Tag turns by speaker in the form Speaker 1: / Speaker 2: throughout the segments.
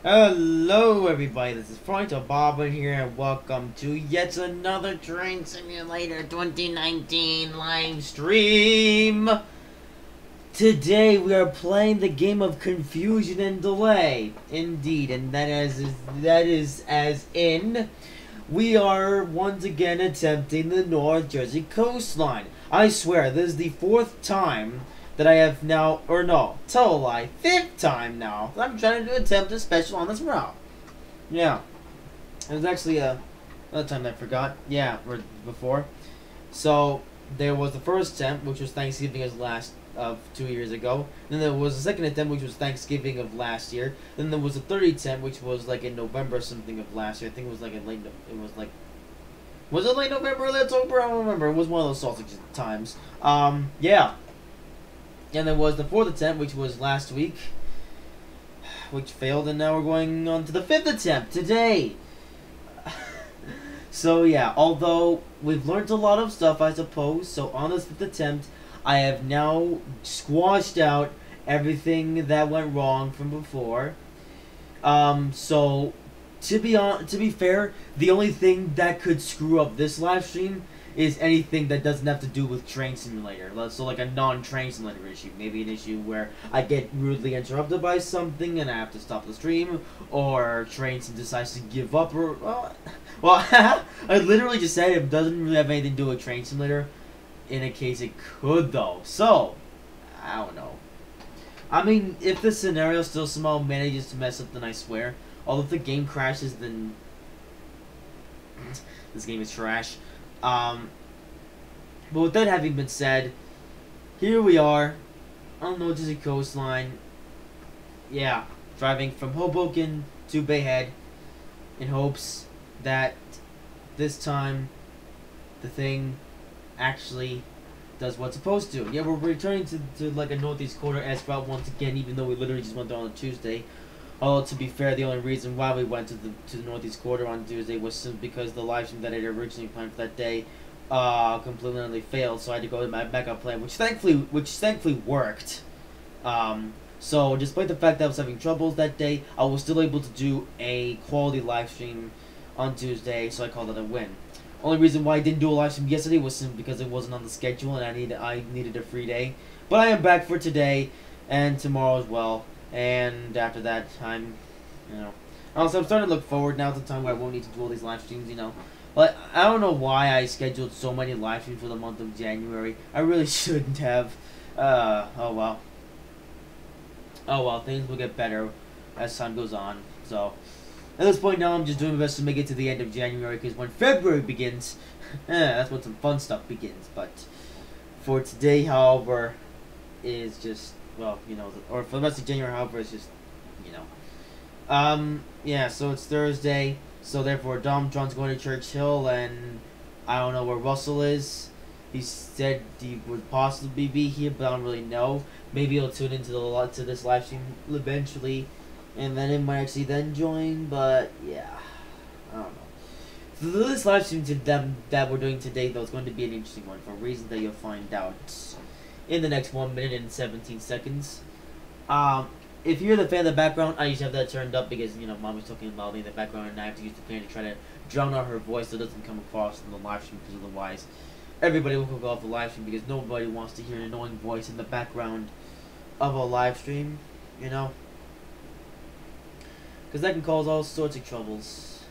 Speaker 1: Hello everybody, this is Fronto Bobbin here and welcome to yet another Train Simulator 2019 live stream. Today we are playing the game of Confusion and Delay. Indeed, and that is as in we are once again attempting the North Jersey coastline. I swear, this is the fourth time that I have now, or no, tell a lie, fifth time now that I'm trying to attempt a special on this route. Yeah, it was actually another time that I forgot. Yeah, or before. So there was the first attempt, which was Thanksgiving as last of 2 years ago. Then there was the second attempt, which was Thanksgiving of last year. Then there was a third attempt, which was like in November or something of last year. I think it was like in late. It was like. Was it late November or late October? I don't remember. It was one of those sausage times. Yeah. And there was the fourth attempt, which was last week, which failed, and now we're going on to the fifth attempt today. So yeah, although we've learned a lot of stuff, I suppose, so on this fifth attempt, I have now squashed out everything that went wrong from before. So to be fair, the only thing that could screw up this live stream is anything that doesn't have to do with Train Simulator. So like a non-Train Simulator issue. Maybe an issue where I get rudely interrupted by something and I have to stop the stream, or Train Sim decides to give up, or well, I literally just said it doesn't really have anything to do with Train Simulator. In a case it could though. So I don't know. I mean, if the scenario still somehow manages to mess up, then I swear. Although if the game crashes, then this game is trash. But with that having been said, here we are on the North Jersey coastline. Yeah, driving from Hoboken to Bayhead in hopes that this time the thing actually does what's supposed to. Yeah, we're returning to like a Northeast Corridor S route once again, even though we literally just went there on a Tuesday. Although, to be fair, the only reason why we went to the Northeast Corridor on Tuesday was simply because the live stream that I had originally planned for that day completely failed, so I had to go to my backup plan, which thankfully worked. So despite the fact that I was having troubles that day, I was still able to do a quality live stream on Tuesday, so I called it a win. Only reason why I didn't do a live stream yesterday was simply because it wasn't on the schedule and I needed a free day. But I am back for today and tomorrow as well. And after that, also I'm starting to look forward now to the time where I won't need to do all these live streams, But I don't know why I scheduled so many live streams for the month of January. I really shouldn't have. Oh well. Oh well, things will get better as time goes on. So, at this point now, I'm just doing my best to make it to the end of January, because when February begins, that's when some fun stuff begins. But for today, however, is just, well, or for the rest of January, however, it's just, yeah, so it's Thursday, so therefore Dom John's going to Churchill, and I don't know where Russell is. He said he would possibly be here, but I don't really know. Maybe he'll tune into to this live stream eventually, and then it might actually then join, but yeah, I don't know. So this live stream to them that we're doing today, though, is going to be an interesting one for a reason that you'll find out in the next 1 minute and 17 seconds. If you're the fan of the background, I usually have that turned up because, Mom is talking loudly in the background, and I have to use the fan to try to drown out her voice so it doesn't come across in the live stream, because otherwise everybody will go off the live stream, because nobody wants to hear an annoying voice in the background of a live stream, Because that can cause all sorts of troubles.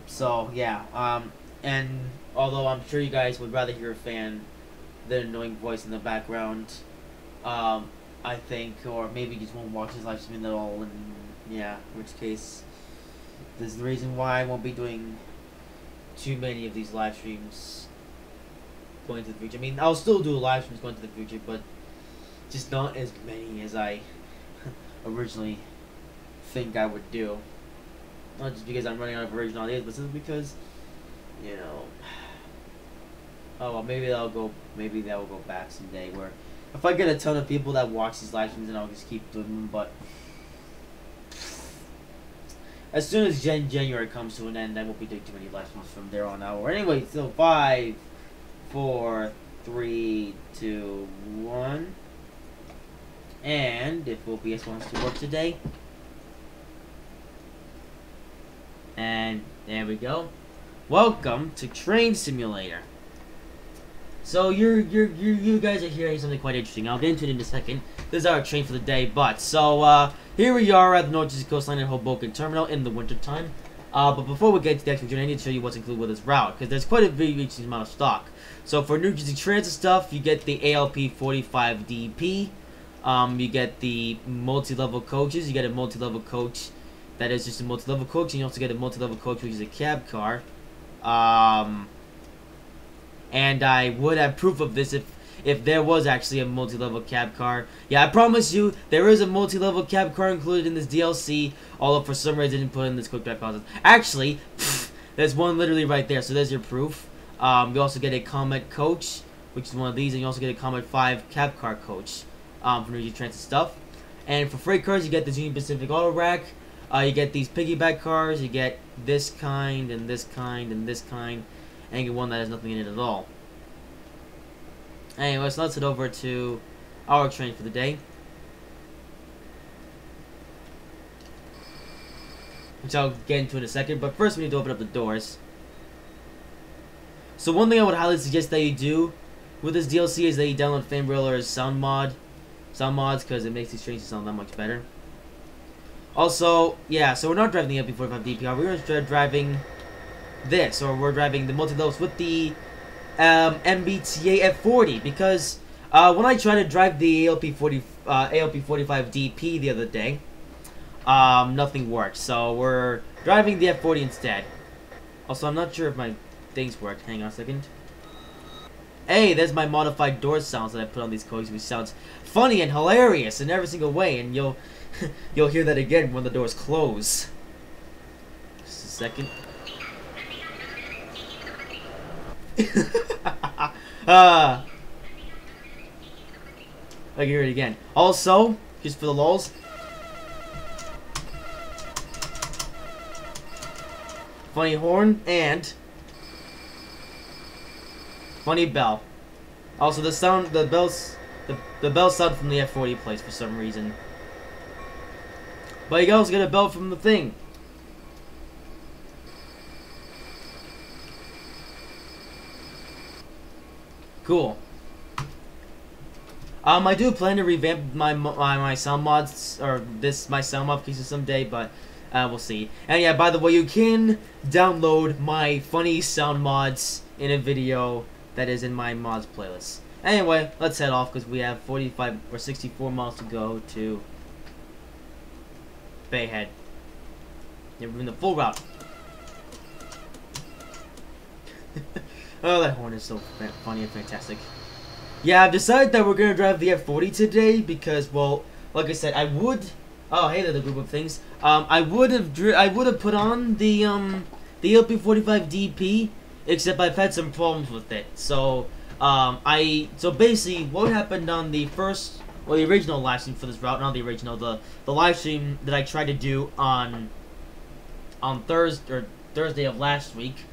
Speaker 1: So, yeah, and although I'm sure you guys would rather hear a fan than an annoying voice in the background, I think, or maybe you just won't watch this live stream at all, and yeah, in which case, this is the reason why I won't be doing too many of these live streams going to the future. I mean, I'll still do live streams going to the future, but just not as many as I originally think I would do. Not just because I'm running out of original ideas, but simply because, oh well, maybe that will go back someday, where if I get a ton of people that watch these live streams, then I'll just keep doing them. But as soon as January comes to an end, I won't be doing too many live streams from there on out. Or anyway, so 5, 4, 3, 2, 1. And if OBS wants to work today. And there we go. Welcome to Train Simulator. So you guys are hearing something quite interesting. I'll get into it in a second. This is our train for the day, but so here we are at the North Jersey Coastline at Hoboken Terminal in the wintertime. But before we get to the actual journey, I need to show you what's included with this route, because there's quite a big amount of stock. So for New Jersey Transit stuff, you get the ALP 45 DP. You get the multi-level coaches. You get a multi-level coach that is just a multi-level coach, and you also get a multi-level coach which is a cab car. And I would have proof of this if there was actually a multi-level cab car. Yeah, I promise you, there is a multi-level cab car included in this DLC, although for some reason I didn't put in this quick back process. Actually, there's one literally right there, so there's your proof. You also get a Comet coach, which is one of these, and you also get a Comet 5 cab car coach for New Jersey Transit stuff. And for freight cars, you get the Union Pacific Auto Rack. You get these piggyback cars, you get this kind, and this kind, and this kind, and you get one that has nothing in it at all. Anyway, so let's head over to our train for the day, which I'll get into in a second, but first we need to open up the doors. So one thing I would highly suggest that you do with this DLC is that you download Fanbriller's sound mods, because it makes these trains sound that much better. Also, yeah, so we're not driving the LP45 DPR, we're driving this, or we're driving the multi-levels with the MBTA F40, because when I tried to drive the ALP45 DP the other day, nothing worked, so we're driving the F40 instead. Also, I'm not sure if my things worked. Hang on a second. Hey, there's my modified door sounds that I put on these codes, which sounds funny and hilarious in every single way, and you'll hear that again when the doors close. Just a second. I can hear it again. Also, just for the lulz, funny horn and funny bell. Also, the bell sound from the F40 plays for some reason. But you also get a bell from the thing. Cool. I do plan to revamp my sound mods, or my sound mod pieces someday, but we'll see. And yeah, by the way, you can download my funny sound mods in a video that is in my mods playlist. Anyway, let's head off because we have 45 or 64 miles to go to Bayhead. Yeah, we're in the full route. Oh, that horn is so funny and fantastic. Yeah, I've decided that we're gonna drive the F40 today because, well, like I said, I would. Oh, hey, there's a group of things. I would have put on the LP45 DP, except I've had some problems with it. So, so basically, what happened on the first, or the original live stream for this route, not the original, the live stream that I tried to do on Thursday of last week.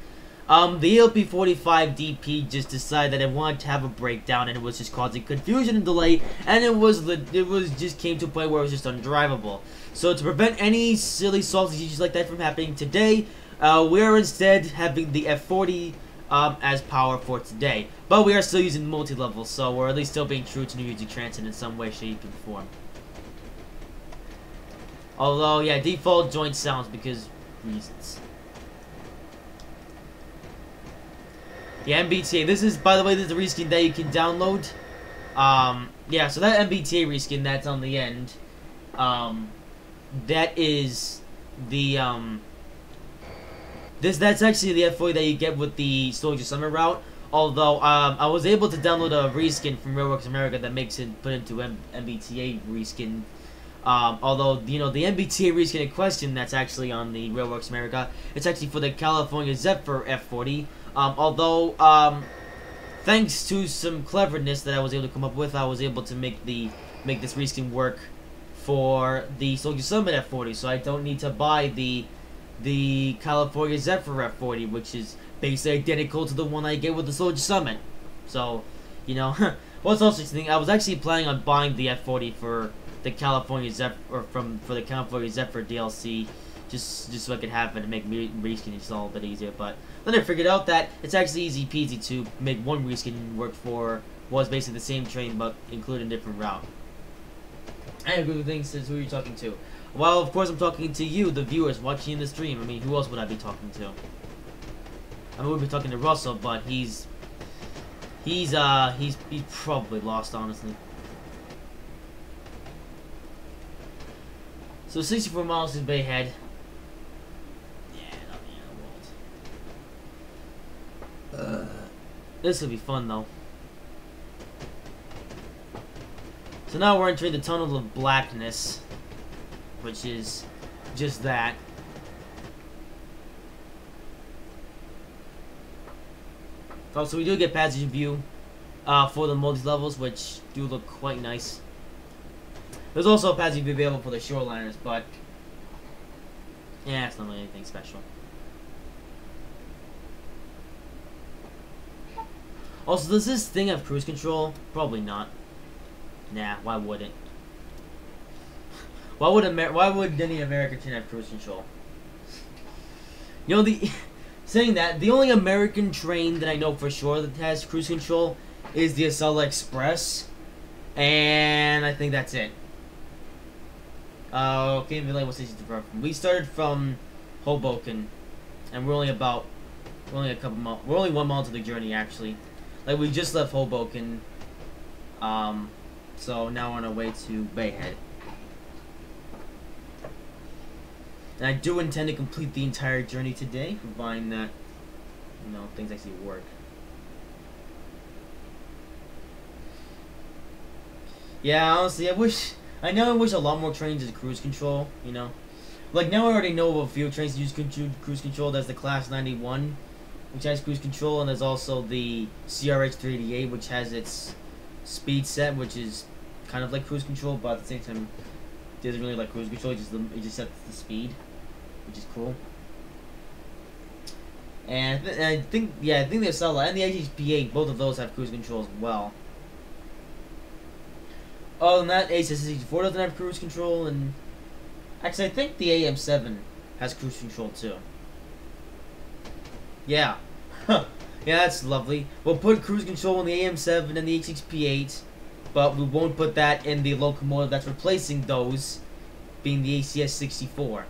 Speaker 1: The LP45 DP just decided that it wanted to have a breakdown, and it was just causing confusion and delay, and it just came to a point where it was just undrivable. So to prevent any silly sausage issues like that from happening today, we're instead having the F40 as power for today. But we are still using multi-level, so we're at least still being true to New Jersey Transit in some way, shape, and form. Although, yeah, default joint sounds because reasons. Yeah, MBTA. This is, by the way, this is a reskin that you can download. Yeah, so that MBTA reskin that's on the end, that is the, that's actually the F40 that you get with the Soldier Summer route. Although, I was able to download a reskin from Railworks America that makes it put into MBTA reskin. Although, you know, the MBTA reskin in question that's actually on the Railworks America, it's actually for the California Zephyr F40. Although, thanks to some cleverness that I was able to come up with, I was able to make this reskin work for the Soldier Summit F40, so I don't need to buy the California Zephyr F40, which is basically identical to the one I get with the Soldier Summit. So, you know, what's also interesting, I was actually planning on buying the F40 for the California Zephyr, or for the California Zephyr DLC, just so I could have it to make reskin install a bit easier. But then I figured out that it's actually easy peasy to make one reskin work for was basically the same train but include a different route. And good thing says, who are you talking to? Well, of course I'm talking to you, the viewers watching in the stream. I mean, who else would I be talking to? I mean, we'd be talking to Russell, but he's probably lost, honestly. So 64 miles to Bayhead. Yeah, not the end of the world. This will be fun though. So now we're entering the Tunnel of Blackness, which is just that. Also, we do get passage view for the multi-levels, which do look quite nice. There's also a passage view available for the shoreliners, but yeah, it's not really anything special. Also, does this thing have cruise control? Probably not. Nah, why would it? Why would any American train have cruise control? You know, saying that, the only American train that I know for sure that has cruise control is the Acela Express, and I think that's it. Okay, what station to from? We started from Hoboken, and we're only a couple miles. We're only 1 mile to the journey, actually. Like, we just left Hoboken, so now we're on our way to Bayhead. And I do intend to complete the entire journey today, providing that, you know, things actually work. Yeah, honestly, I wish a lot more trains had cruise control, you know. Like, now I already know of a few trains that use cruise control. There's the Class 91, which has cruise control, and there's also the CRH 388, which has its speed set, which is kind of like cruise control, but at the same time, it doesn't really like cruise control. It just sets the speed, which is cool. And I think the Acela and the HHP8, both of those have cruise control as well. Other than that, ACS64 doesn't have cruise control, and actually I think the AM7 has cruise control too. Yeah. Yeah, that's lovely. We'll put cruise control in the AM7 and the HHP8, but we won't put that in the locomotive that's replacing those, being the ACS64.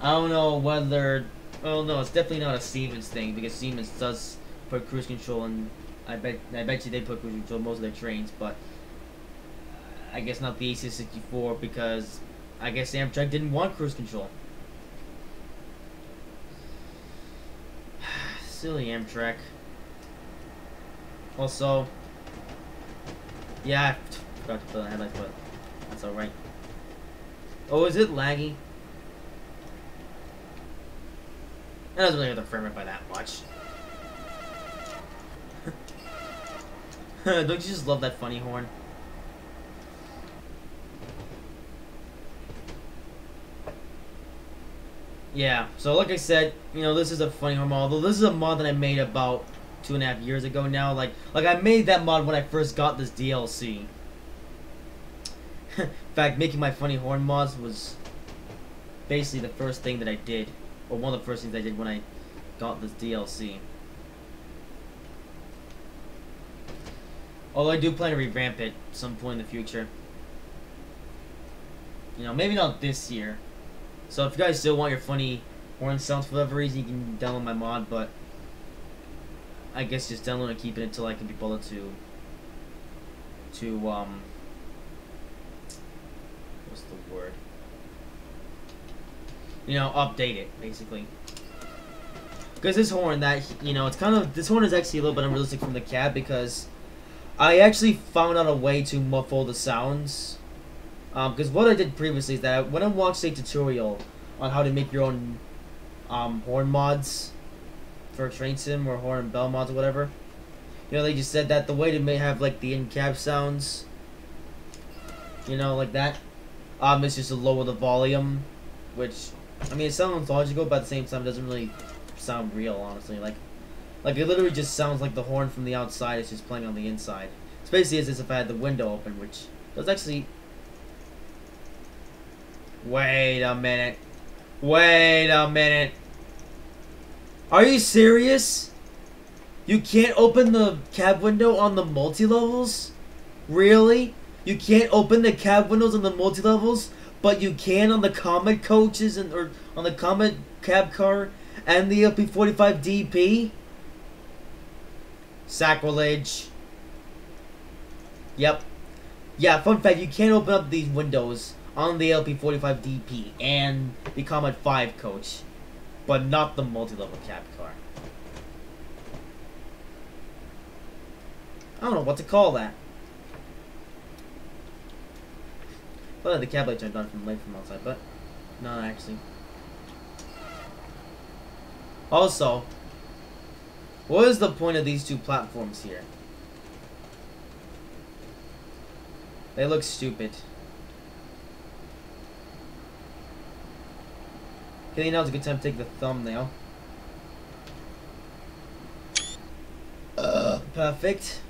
Speaker 1: I don't know whether... Oh no, it's definitely not a Siemens thing, because Siemens does put cruise control in... I bet you they put cruise control in most of their trains, but I guess not the ACS64, because I guess Amtrak didn't want cruise control. Silly Amtrak. Also, yeah, I forgot to put the headlights, but that's alright. Oh, is it laggy? That doesn't really have the frame rate by that much. Don't you just love that funny horn? Yeah, so like I said, you know, this is a funny horn mod, although this is a mod that I made about 2.5 years ago now. Like I made that mod when I first got this DLC. In fact, making my funny horn mods was basically the first thing that I did, or one of the first things I did when I got this DLC. Although I do plan to revamp it some point in the future. You know, maybe not this year. So if you guys still want your funny horn sounds for whatever reason, you can download my mod, but I guess just download and keep it until I can be bothered to what's the word? You know, update it, basically. Because this horn, this horn is actually a little bit unrealistic from the cab, because I actually found out a way to muffle the sounds. Because what I did previously is that when I watched a tutorial on how to make your own horn mods for train sim or horn and bell mods or whatever, you know, they just said that the way to have like the in-cab sounds, you know, like that, is just to lower the volume, which, I mean, it sounds logical, but at the same time, it doesn't really sound real, honestly. Like it literally just sounds like the horn from the outside is just playing on the inside. It's basically as if I had the window open, which does actually... Wait a minute. Wait a minute. Are you serious? You can't open the cab window on the multi-levels? Really? You can't open the cab windows on the multi-levels, but you can on the Comet coaches or on the Comet cab car and the LP45 DP? Sacrilege. Yep. Yeah, fun fact, you can't open up these windows on the LP45 DP and the Comet 5 coach, but not the multi-level cab car. I don't know what to call that. Well, the cab lights are done from late from outside, but not actually. Also, what is the point of these two platforms here? They look stupid. Okay, now's a good time to take the thumbnail. Perfect.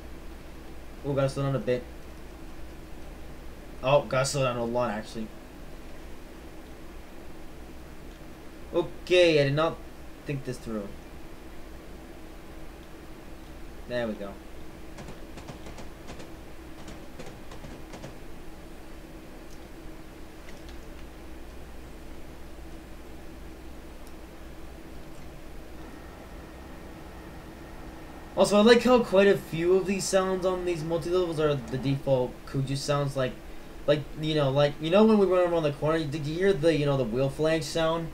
Speaker 1: Oh, gotta slow down a bit. Oh, gotta slow down a lot, actually. Okay, I did not think this through. There we go. Also, I like how quite a few of these sounds on these multi-levels are the default Kuju sounds, like you know when we run around the corner, did you hear the the wheel flange sound?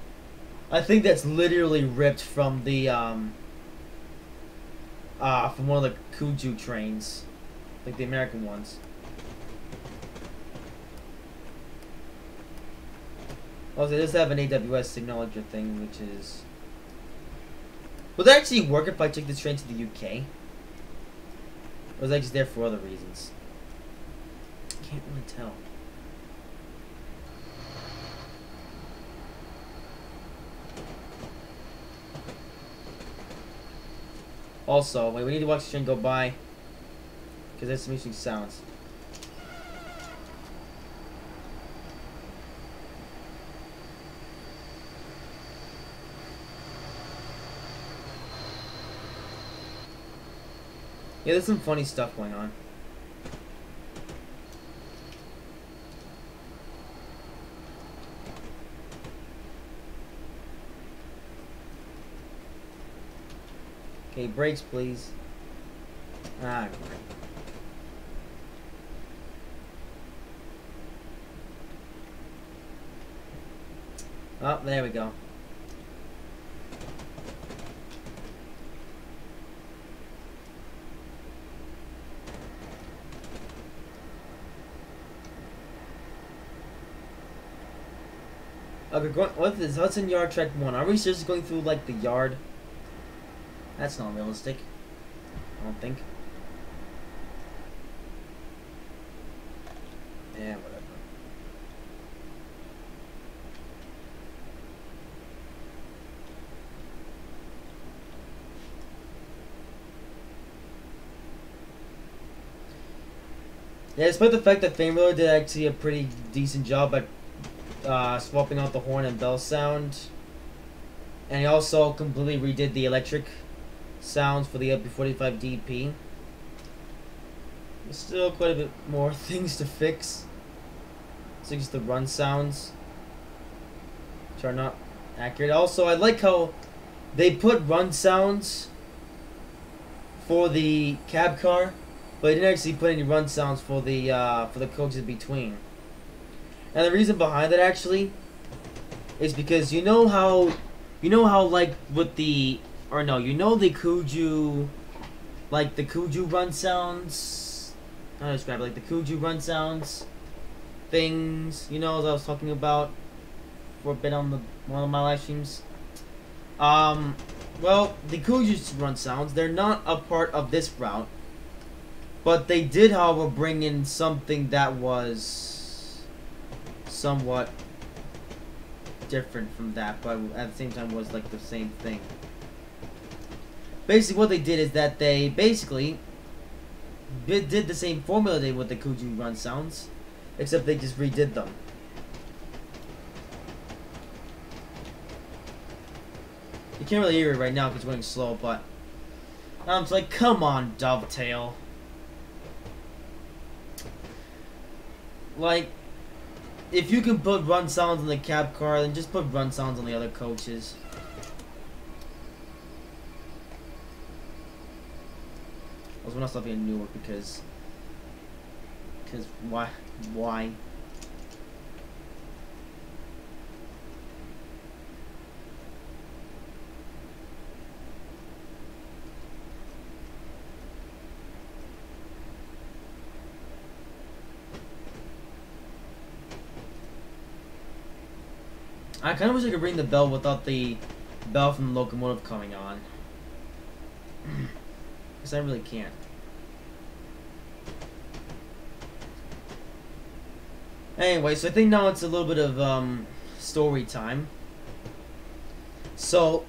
Speaker 1: I think that's literally ripped from the from one of the Kuju trains, like the American ones. Also, it does have an AWS Signature thing, which is... Would that actually work if I took this train to the UK? Or was I just there for other reasons? I can't really tell. Also, wait, we need to watch the train go by, because there's some interesting sounds. Yeah, there's some funny stuff going on. Okay, brakes, please. Ah, great. Oh, there we go. Okay, what is Hudson Yard Track 1? Are we just going through, like, the yard? That's not realistic. I don't think. Yeah, whatever. Yeah, despite the fact that Famewheeler did actually a pretty decent job at swapping out the horn and bell sound, and he also completely redid the electric sounds for the LP45 DP. There's still quite a bit more things to fix. So just the run sounds, which are not accurate. Also, I like how they put run sounds for the cab car, but they didn't actually put any run sounds for the coaches between. And the reason behind that actually is because you know how like with the the Kuju, like the Kuju run sounds, how do I describe it, like the Kuju run sounds things, as I was talking about for a bit on one of my live streams. Well, the Kuju run sounds, they're not a part of this route, but they did, however, bring in something that was somewhat different from that, but at the same time was like the same thing. Basically, what they did is that they did the same formula they with the Kuju run sounds, except they just redid them. You can't really hear it right now because it's running slow, but I'm like, come on, Dovetail. Like, if you can put run sounds on the cab car, then just put run sounds on the other coaches. Also, we're not stopping in Newark because why? I kind of wish I could ring the bell without the bell from the locomotive coming on. Because I really can't. Anyway, so I think now it's a little bit of story time. So,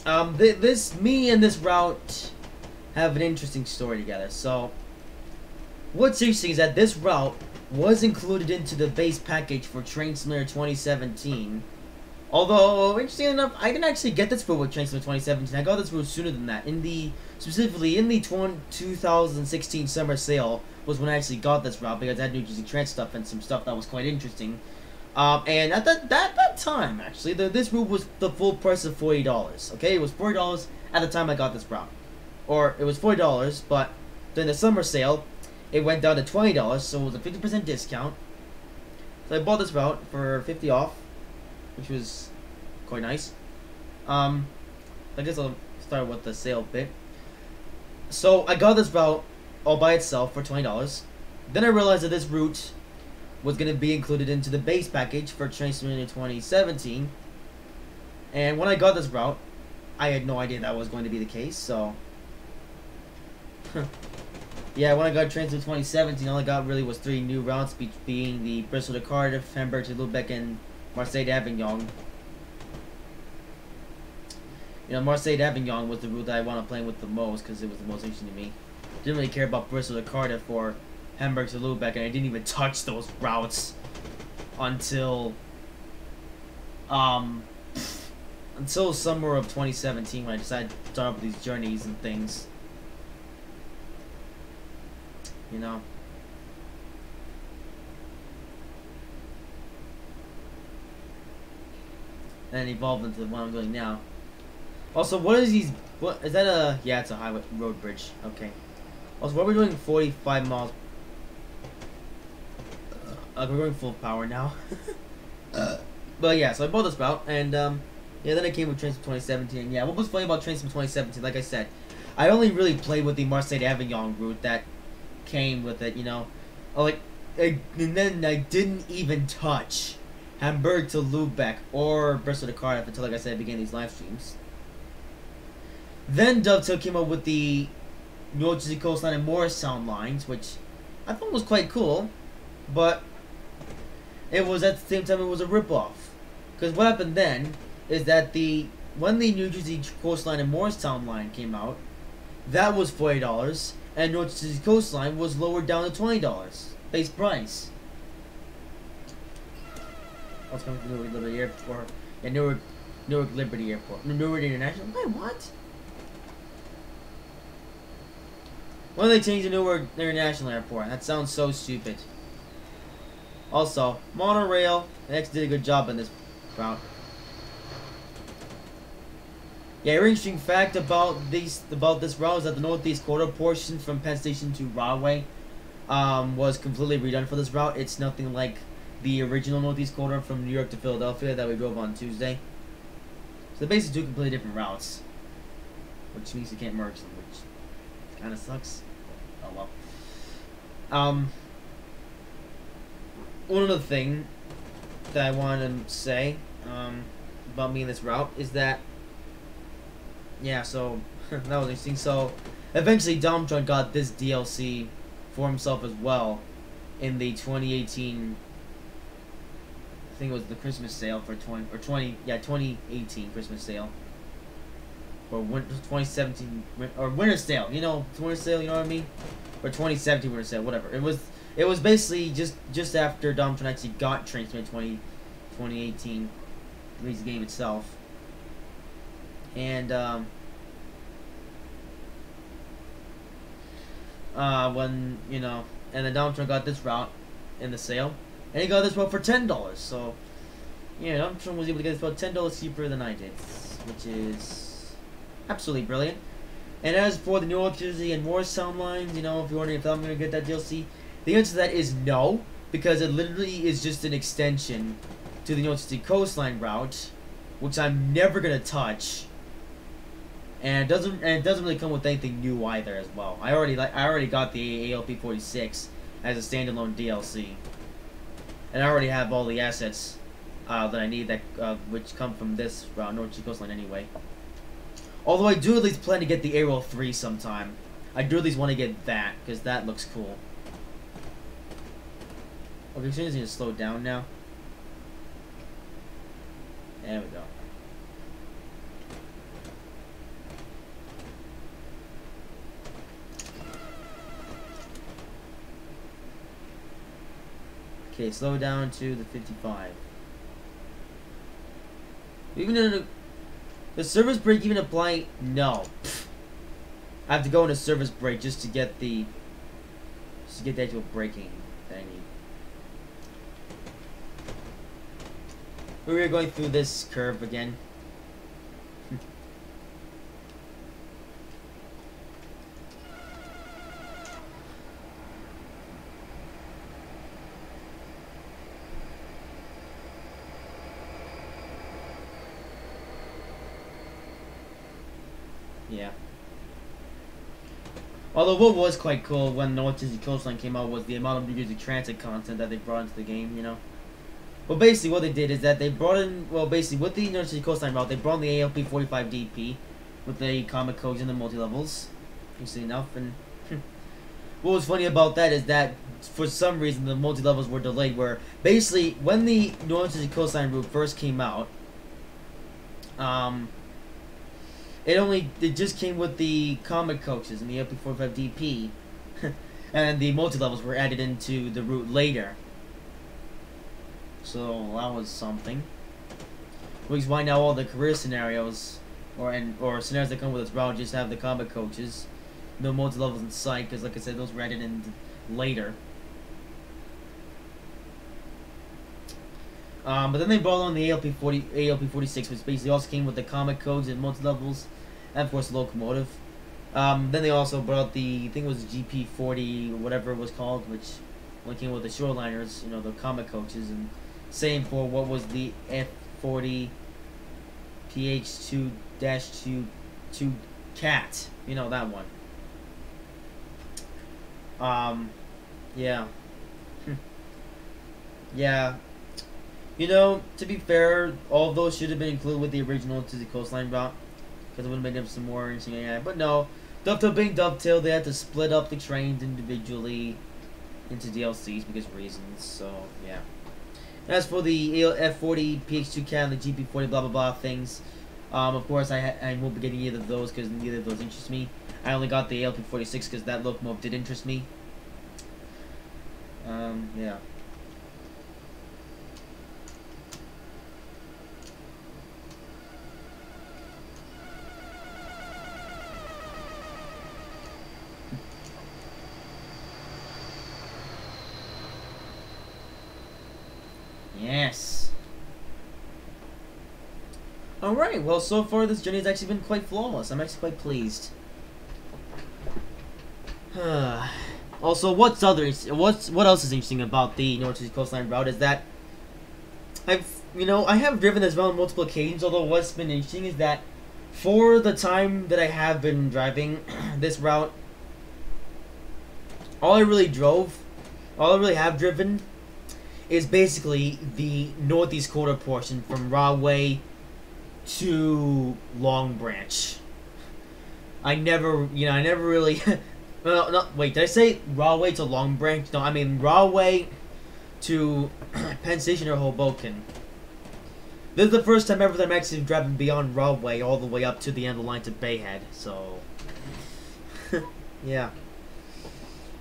Speaker 1: me and this route have an interesting story together. So, what's interesting is that this route was included into the base package for Train Simulator 2017. Although, interesting enough, I didn't actually get this route with Train Simulator 2017. I got this route sooner than that. Specifically in the 2016 summer sale was when I actually got this route, because I had New Jersey Trans stuff and some stuff that was quite interesting. And at that time, actually, this route was the full price of $40. Okay, it was $40 at the time I got this route. Or, it was $40, but during the summer sale, it went down to $20, so it was a 50% discount. So I bought this route for $50 off, which was quite nice. I guess I'll start with the sale bit. So I got this route all by itself for $20. Then I realized that this route was going to be included into the base package for Train Simulator 2017. And when I got this route, I had no idea that was going to be the case, so... Yeah, when I got Train Simulator 2017, all I got really was 3 new routes, being the Bristol to Cardiff, Hamburg to Lubeck, and Marseille to Avignon. You know, Marseille to Avignon was the route that I wound up playing with the most, because it was the most interesting to me. Didn't really care about Bristol to Cardiff or Hamburg to Lubeck, and I didn't even touch those routes until summer of 2017, when I decided to start up with these journeys and things. You know. And evolved into what I'm doing now. Also, what is these? What is that? Yeah, it's a highway road bridge. Okay. Also, what are we doing? 45 miles. We're going full power now. But yeah, so I bought this route, and yeah, then I came with Train Sim 2017. Yeah, what was funny about Train Sim 2017? Like I said, I only really played with the Marseille to Avignon route that came with it. You know, and then I didn't even touch Hamburg to Lubeck or Bristol to Cardiff until, like I said, I began these live streams. Then Dovetail came up with the North Jersey Coastline and Morristown lines, which I thought was quite cool, but it was at the same time it was a ripoff. Because what happened then is that when the New Jersey Coastline and Morristown line came out, that was $40, and North Jersey Coastline was lowered down to $20 base price. I was coming from Newark Liberty Airport. Yeah, Newark Liberty Airport. Newark International. Wait, what? Why did they change to Newark International Airport? That sounds so stupid. Also, monorail. They actually did a good job in this route. Yeah, an interesting fact about this route is that the northeast quarter portion from Penn Station to Rahway was completely redone for this route. It's nothing like the original northeast quarter from New York to Philadelphia that we drove on Tuesday. So they're basically 2 completely different routes, which means you can't merge them, which kind of sucks. Oh well. One other thing that I wanted to say about me in this route is that, yeah, so that was interesting. So eventually Domtron got this DLC for himself as well in the 2018, I think it was the Christmas sale for 2018 Christmas sale. or 2017 or winter sale. You know, winter sale. You know what I mean? Or 2017 winter sale, whatever. It was basically just after Dom Tron actually got transferred in 2018, released the game itself, and when you know, and then Dom Tron got this route in the sale, and he got this route for $10. So yeah, Dom Tron was able to get this route $10 cheaper than I did, which is absolutely brilliant. And as for the New York Jersey and Morristown lines, you know, if you're wondering if I'm going to get that DLC, the answer to that is no, because it literally is just an extension to the New York City coastline route, which I'm never going to touch. And it doesn't really come with anything new either as well. I already got the ALP 46 as a standalone DLC, and I already have all the assets that I need that which come from this route, North City coastline anyway. Although I do at least plan to get the Aerial 3 sometime. I do at least want to get that, because that looks cool. Okay, so I just need to slow down now. There we go. Okay, slow down to the 55. Even in the service break even apply? No. I have to go into service break just to get the actual braking that I need. We're going through this curve again. Yeah. Although what was quite cool when North Jersey Coastline came out was the amount of New Jersey Transit content that they brought into the game, you know. Well, basically what they did is that they brought in, well, basically with the North Jersey Coastline route, they brought in the ALP 45 DP with the comic codes and the multi-levels, easily enough. And what was funny about that is that for some reason the multi-levels were delayed, where basically when the North Jersey Coastline route first came out, it just came with the comic coaches and the ALP 45 DP, and the multi-levels were added into the route later. So that was something. Which is why now all the career scenarios, or scenarios that come with this route, just have the comic coaches, no multi-levels in sight, because like I said, those were added in later. But then they brought on the ALP 46, which basically also came with the comic codes and multi-levels, and of course the locomotive. Then they also brought out the, I think it was GP 40, whatever it was called, which only came with the shoreliners, you know, the comic coaches, and same for what was the F40 PH2-2 Cat, you know, that one. Yeah. Yeah. You know, to be fair, all of those should have been included with the original to the coastline route, because it would have made them some more interesting AI. But no, Dovetail being Dovetail, they had to split up the trains individually into DLCs because of reasons. So yeah. As for the F40 PH2 Cat and the GP40 blah blah blah things, of course I won't be getting either of those because neither of those interest me. I only got the ALP 46 because that locomotive did interest me. Yeah. Yes. Alright, well, so far this journey has actually been quite flawless. I'm actually quite pleased. Also, what else is interesting about the North Jersey Coastline route is that I have driven this route on multiple occasions, although what's been interesting is that for the time that I have been driving this route, all I really have driven is basically the northeast quarter portion from Rahway to Long Branch. I never really well, no, wait, did I say Rahway to Long Branch? No, I mean Rahway to Penn Station or Hoboken. This is the first time ever that I'm actually driving beyond Rahway all the way up to the end of the line to Bayhead, so... yeah.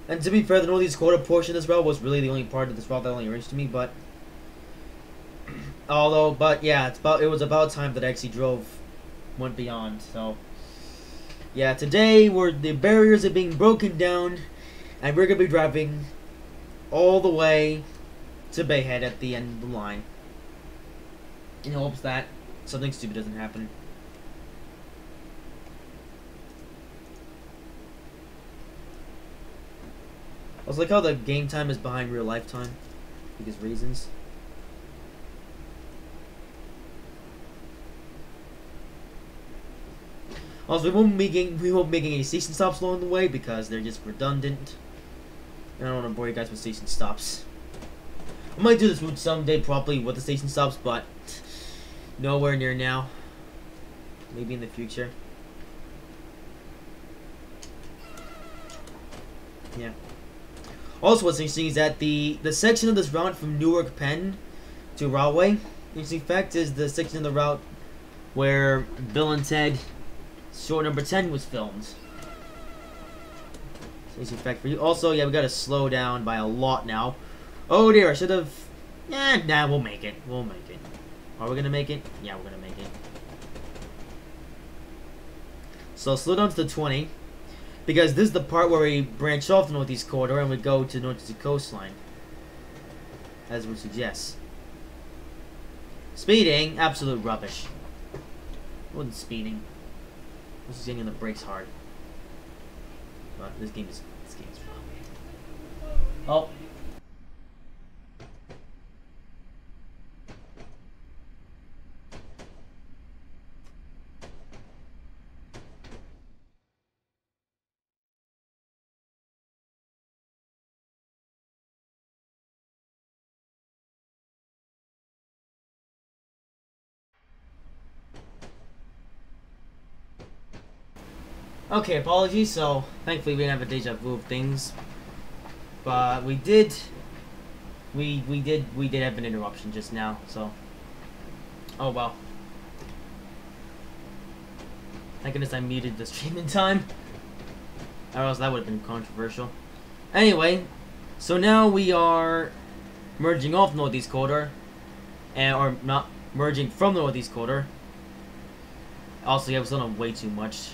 Speaker 1: And to be fair, the Northeast Quarter portion of this route was really the only part of this route that only reached to me, but... yeah, it was about time that I actually went beyond, so... yeah, today, the barriers are being broken down, and we're going to be driving all the way to Bayhead at the end of the line. In hopes that something stupid doesn't happen. I was like how the game time is behind real life time. Because reasons. Also, we won't be making any station stops along the way because they're just redundant. I don't want to bore you guys with station stops. I might do this route someday properly with the station stops, but nowhere near now. Maybe in the future. Yeah. Also, what's interesting is that the section of this route from Newark Penn to Rahway, interesting fact is the section of the route where Bill and Ted Short Number 10 was filmed. Interesting fact for you. Also, yeah, we gotta slow down by a lot now. Oh dear, I should have... nah, we'll make it. We'll make it. Are we gonna make it? Yeah, we're gonna make it. So slow down to the 20. Because this is the part where we branch off the Northeast Corridor and we go to the Northeast Coastline. As it would suggest. Speeding? Absolute rubbish. Wasn't speeding. I was just getting on the brakes hard. But this game is fun. Oh. Okay, apologies. So, thankfully we didn't have a deja vu of things, but we did have an interruption just now. So, oh well. Thank goodness I muted the stream in time, or else that would have been controversial. Anyway, so now we are merging off Northeast Corridor, or not merging from the Northeast Corridor. Also, yeah, we're still on way too much.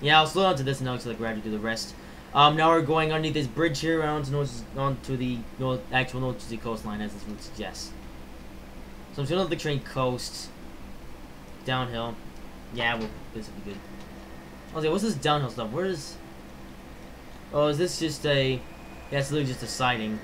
Speaker 1: Yeah, I'll slow down to this now until I gradually do the rest. Now we're going underneath this bridge here onto the actual North Jersey coastline, as this route suggests. So I'm just gonna let the train coast downhill. Yeah, well, this will be good. Okay, what's this downhill stuff? Where is? Oh, is this just a? Yeah, it's literally just a siding.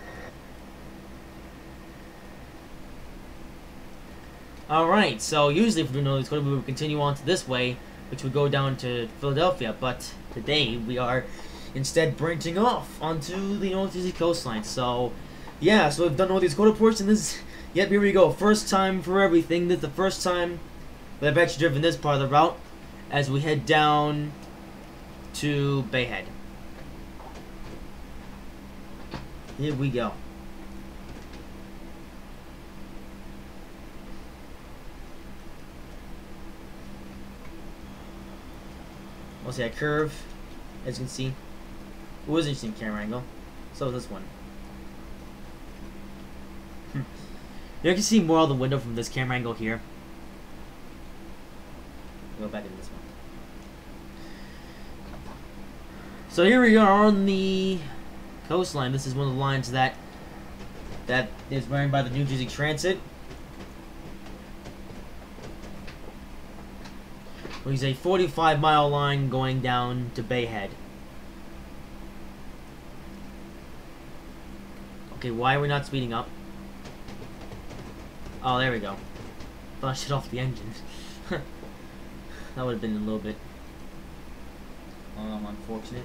Speaker 1: All right. So usually, if we know it's going to, we would continue on to this way, which would go down to Philadelphia, but today we are instead branching off onto the North Jersey coastline. So, yeah, so we've done all these quarter ports, and this, yep, here we go. First time for everything. This is the first time that I've actually driven this part of the route as we head down to Bayhead. Here we go. We'll see a curve, as you can see. It was an interesting camera angle. So was this one. You can see more of the window from this camera angle here. Go back into this one. So here we are on the coastline. This is one of the lines that is run by the New Jersey Transit. Which is a 45-mile line going down to Bayhead. Okay, why are we not speeding up? Oh, there we go. Thought I shut off the engine. That would have been a little bit unfortunate.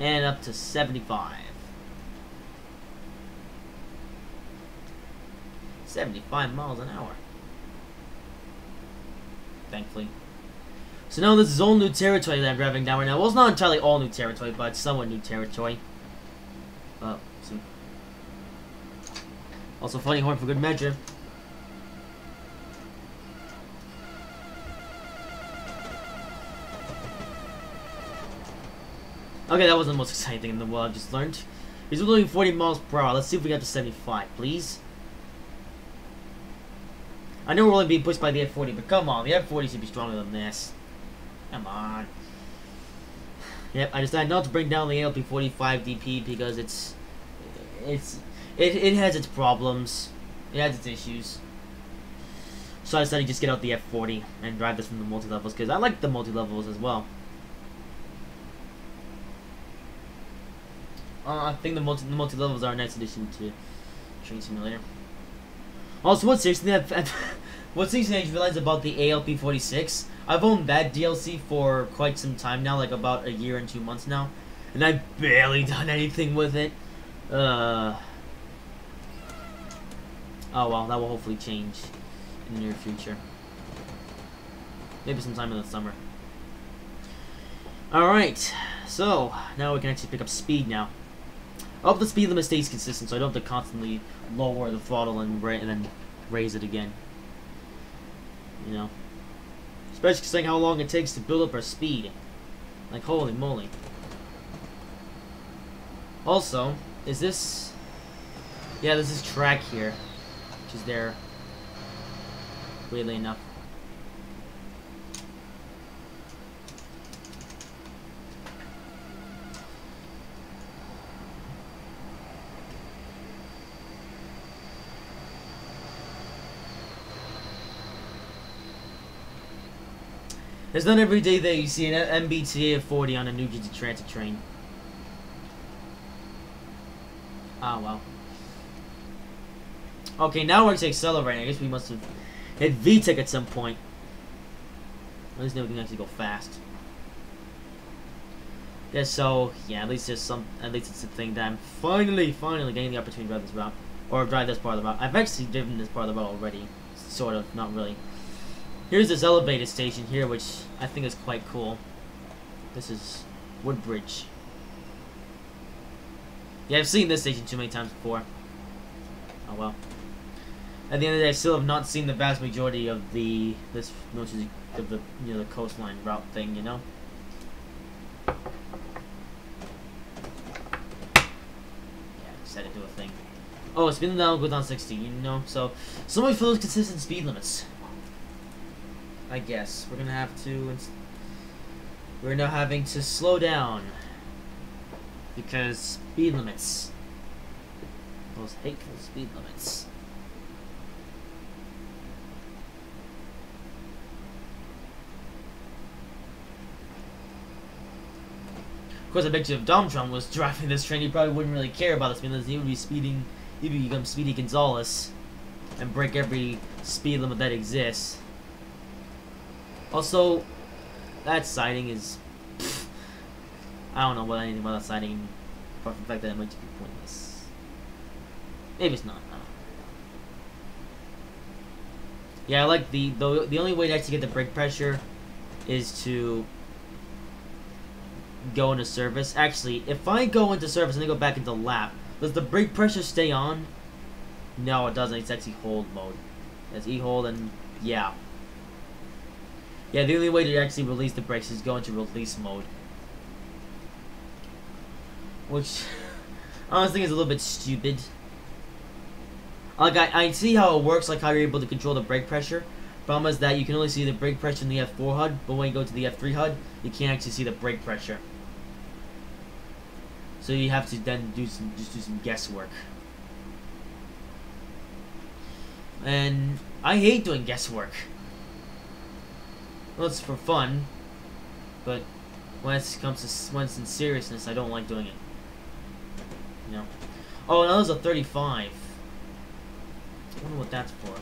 Speaker 1: And up to 75. 75 miles an hour. Thankfully. So now this is all new territory that I'm driving down right now. Well, it's not entirely all new territory, but somewhat new territory. See. Also, Fighting Horn for good measure. Okay, that wasn't the most exciting thing in the world I just learned. He's doing 40 miles per hour. Let's see if we get to 75, please. I know we're only being pushed by the F40, but come on, the F40 should be stronger than this. Come on. Yep, I decided not to bring down the ALP45 DP because it has its problems. It has its issues. So I decided to just get out the F40 and drive this from the multi-levels because I like the multi-levels as well. I think the multi-levels are a nice addition to Train Simulator. Also, what's interesting I just realized about the ALP46, I've owned that DLC for quite some time now, like about a year and 2 months now, and I've barely done anything with it. Oh well, that will hopefully change in the near future. Maybe sometime in the summer. Alright, so now we can actually pick up speed now. I hope the speed limit stays consistent so I don't have to constantly lower the throttle and then raise it again. You know? Especially considering how long it takes to build up our speed. Like, holy moly. Also, is this... Yeah, there's this track here. Which is there. Weirdly enough. It's not every day that you see an MBTA of 40 on a New Jersey Transit train. Ah, well. Okay, now we're actually accelerating. I guess we must have hit VTEC at some point. At least now we can actually go fast. Yeah, so, yeah, at least it's a thing that I'm finally getting the opportunity to drive this route. Or drive this part of the route. I've actually driven this part of the route already. Sort of, not really. Here's this elevated station here, which I think is quite cool. This is Woodbridge. Yeah, I've seen this station too many times before. Oh well. At the end of the day, I still have not seen the vast majority of the the coastline route thing, you know. Yeah, just had to do a thing. Oh, speed limit now goes down 60, you know. So much for those consistent speed limits. I guess we're gonna have to. We're now having to slow down because speed limits. Those hateful speed limits. Of course, I bet you if Domtron was driving this train, he probably wouldn't really care about the speed limits. He would be speeding. He would become Speedy Gonzales and break every speed limit that exists. Also, that sighting is... Pff, I don't know anything about that sighting, apart from the fact that it might just be pointless. Maybe it's not. I don't know. Yeah, I like the only way to actually get the brake pressure is to go into service. Actually, if I go into service and then go back into lap, does the brake pressure stay on? No, it doesn't. It's actually hold mode. That's E-hold and yeah. Yeah, the only way to actually release the brakes is go into release mode. Which, I honestly think is a little bit stupid. Like, I see how it works, like how you're able to control the brake pressure. Problem is that you can only see the brake pressure in the F4 HUD, but when you go to the F3 HUD, you can't actually see the brake pressure. So you have to then do some guesswork. And I hate doing guesswork. Well, it's for fun, but when it's in seriousness, I don't like doing it. You know. Oh, now there's a 35. I wonder what that's for.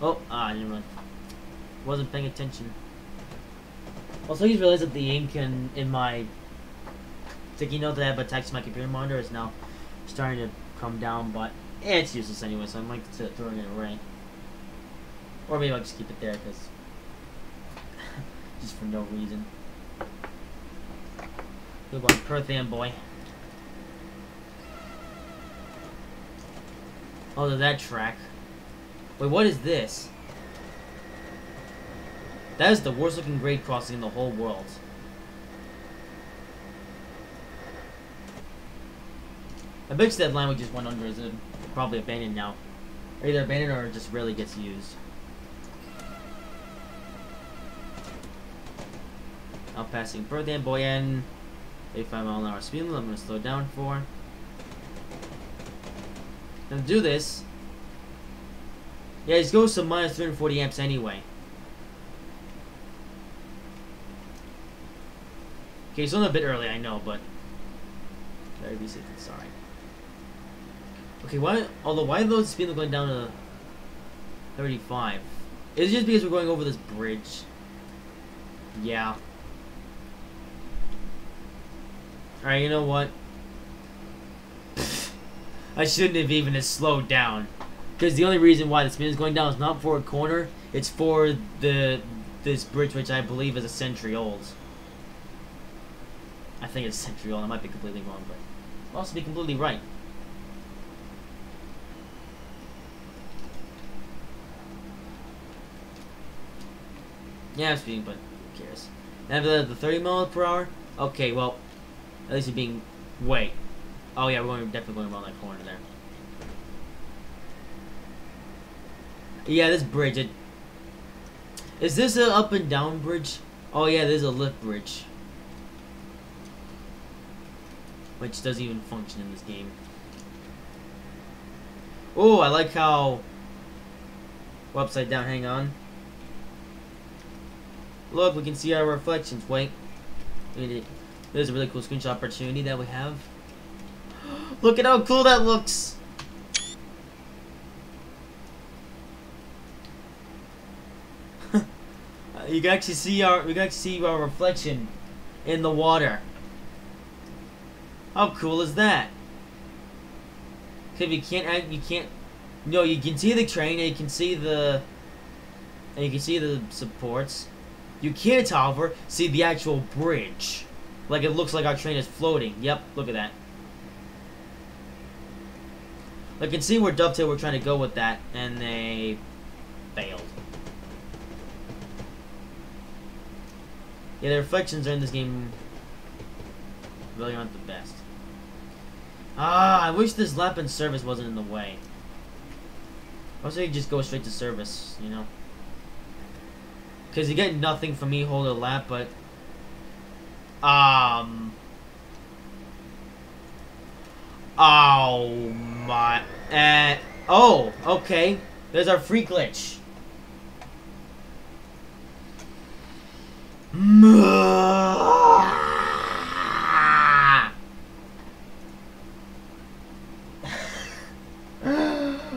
Speaker 1: Oh, I didn't really. Wasn't paying attention. Also, I just realized that the ink in my sticky note that I have attached to my computer monitor is now starting to come down, but it's useless anyway, so I might consider throwing it away. Or maybe I'll just keep it there, because... just for no reason. Good one, Perth Amboy. Oh, there's that track. Wait, what is this? That is the worst looking grade crossing in the whole world. I bet you that line we just went under is probably abandoned now. Or either abandoned or just rarely gets used. Now passing Perth Amboy and 85-mile-an-hour speed limit. I'm going to slow down for. Now to do this, yeah, it goes to minus 340 amps anyway. Okay, so I'm a bit early, I know, but better be safe than sorry. Okay, why? Although why are those speed limit going down to 35? Is it just because we're going over this bridge? Yeah. Alright, you know what? I shouldn't have even slowed down. Because the only reason why the spin is going down is not for a corner, it's for this bridge, which I believe is a century old. I think it's a century old. I might be completely wrong, but I'll also be completely right. Yeah, I'm speeding, but who cares? And the 30 miles per hour? Okay, well, at least you're being... Wait. Oh yeah, we're definitely going around that corner there. Yeah, this bridge, is this an up and down bridge? Oh yeah, there's a lift bridge. Which doesn't even function in this game. Oh, I like how... We're upside down, hang on. Look, we can see our reflections. Wait. There's a really cool screenshot opportunity that we have. Look at how cool that looks! You can actually see our reflection in the water. How cool is that? Cause you can't. No, you can see the train and you can see the supports. You can't, however, see the actual bridge. Like it looks like our train is floating. Yep, look at that. I can see where Dovetail were trying to go with that, and they failed. Yeah, the reflections are in this game really aren't the best. Ah, I wish this lap and service wasn't in the way. I wish I could just go straight to service, you know? Because you get nothing from me holding a lap, but... Oh my... oh, okay. There's our free glitch.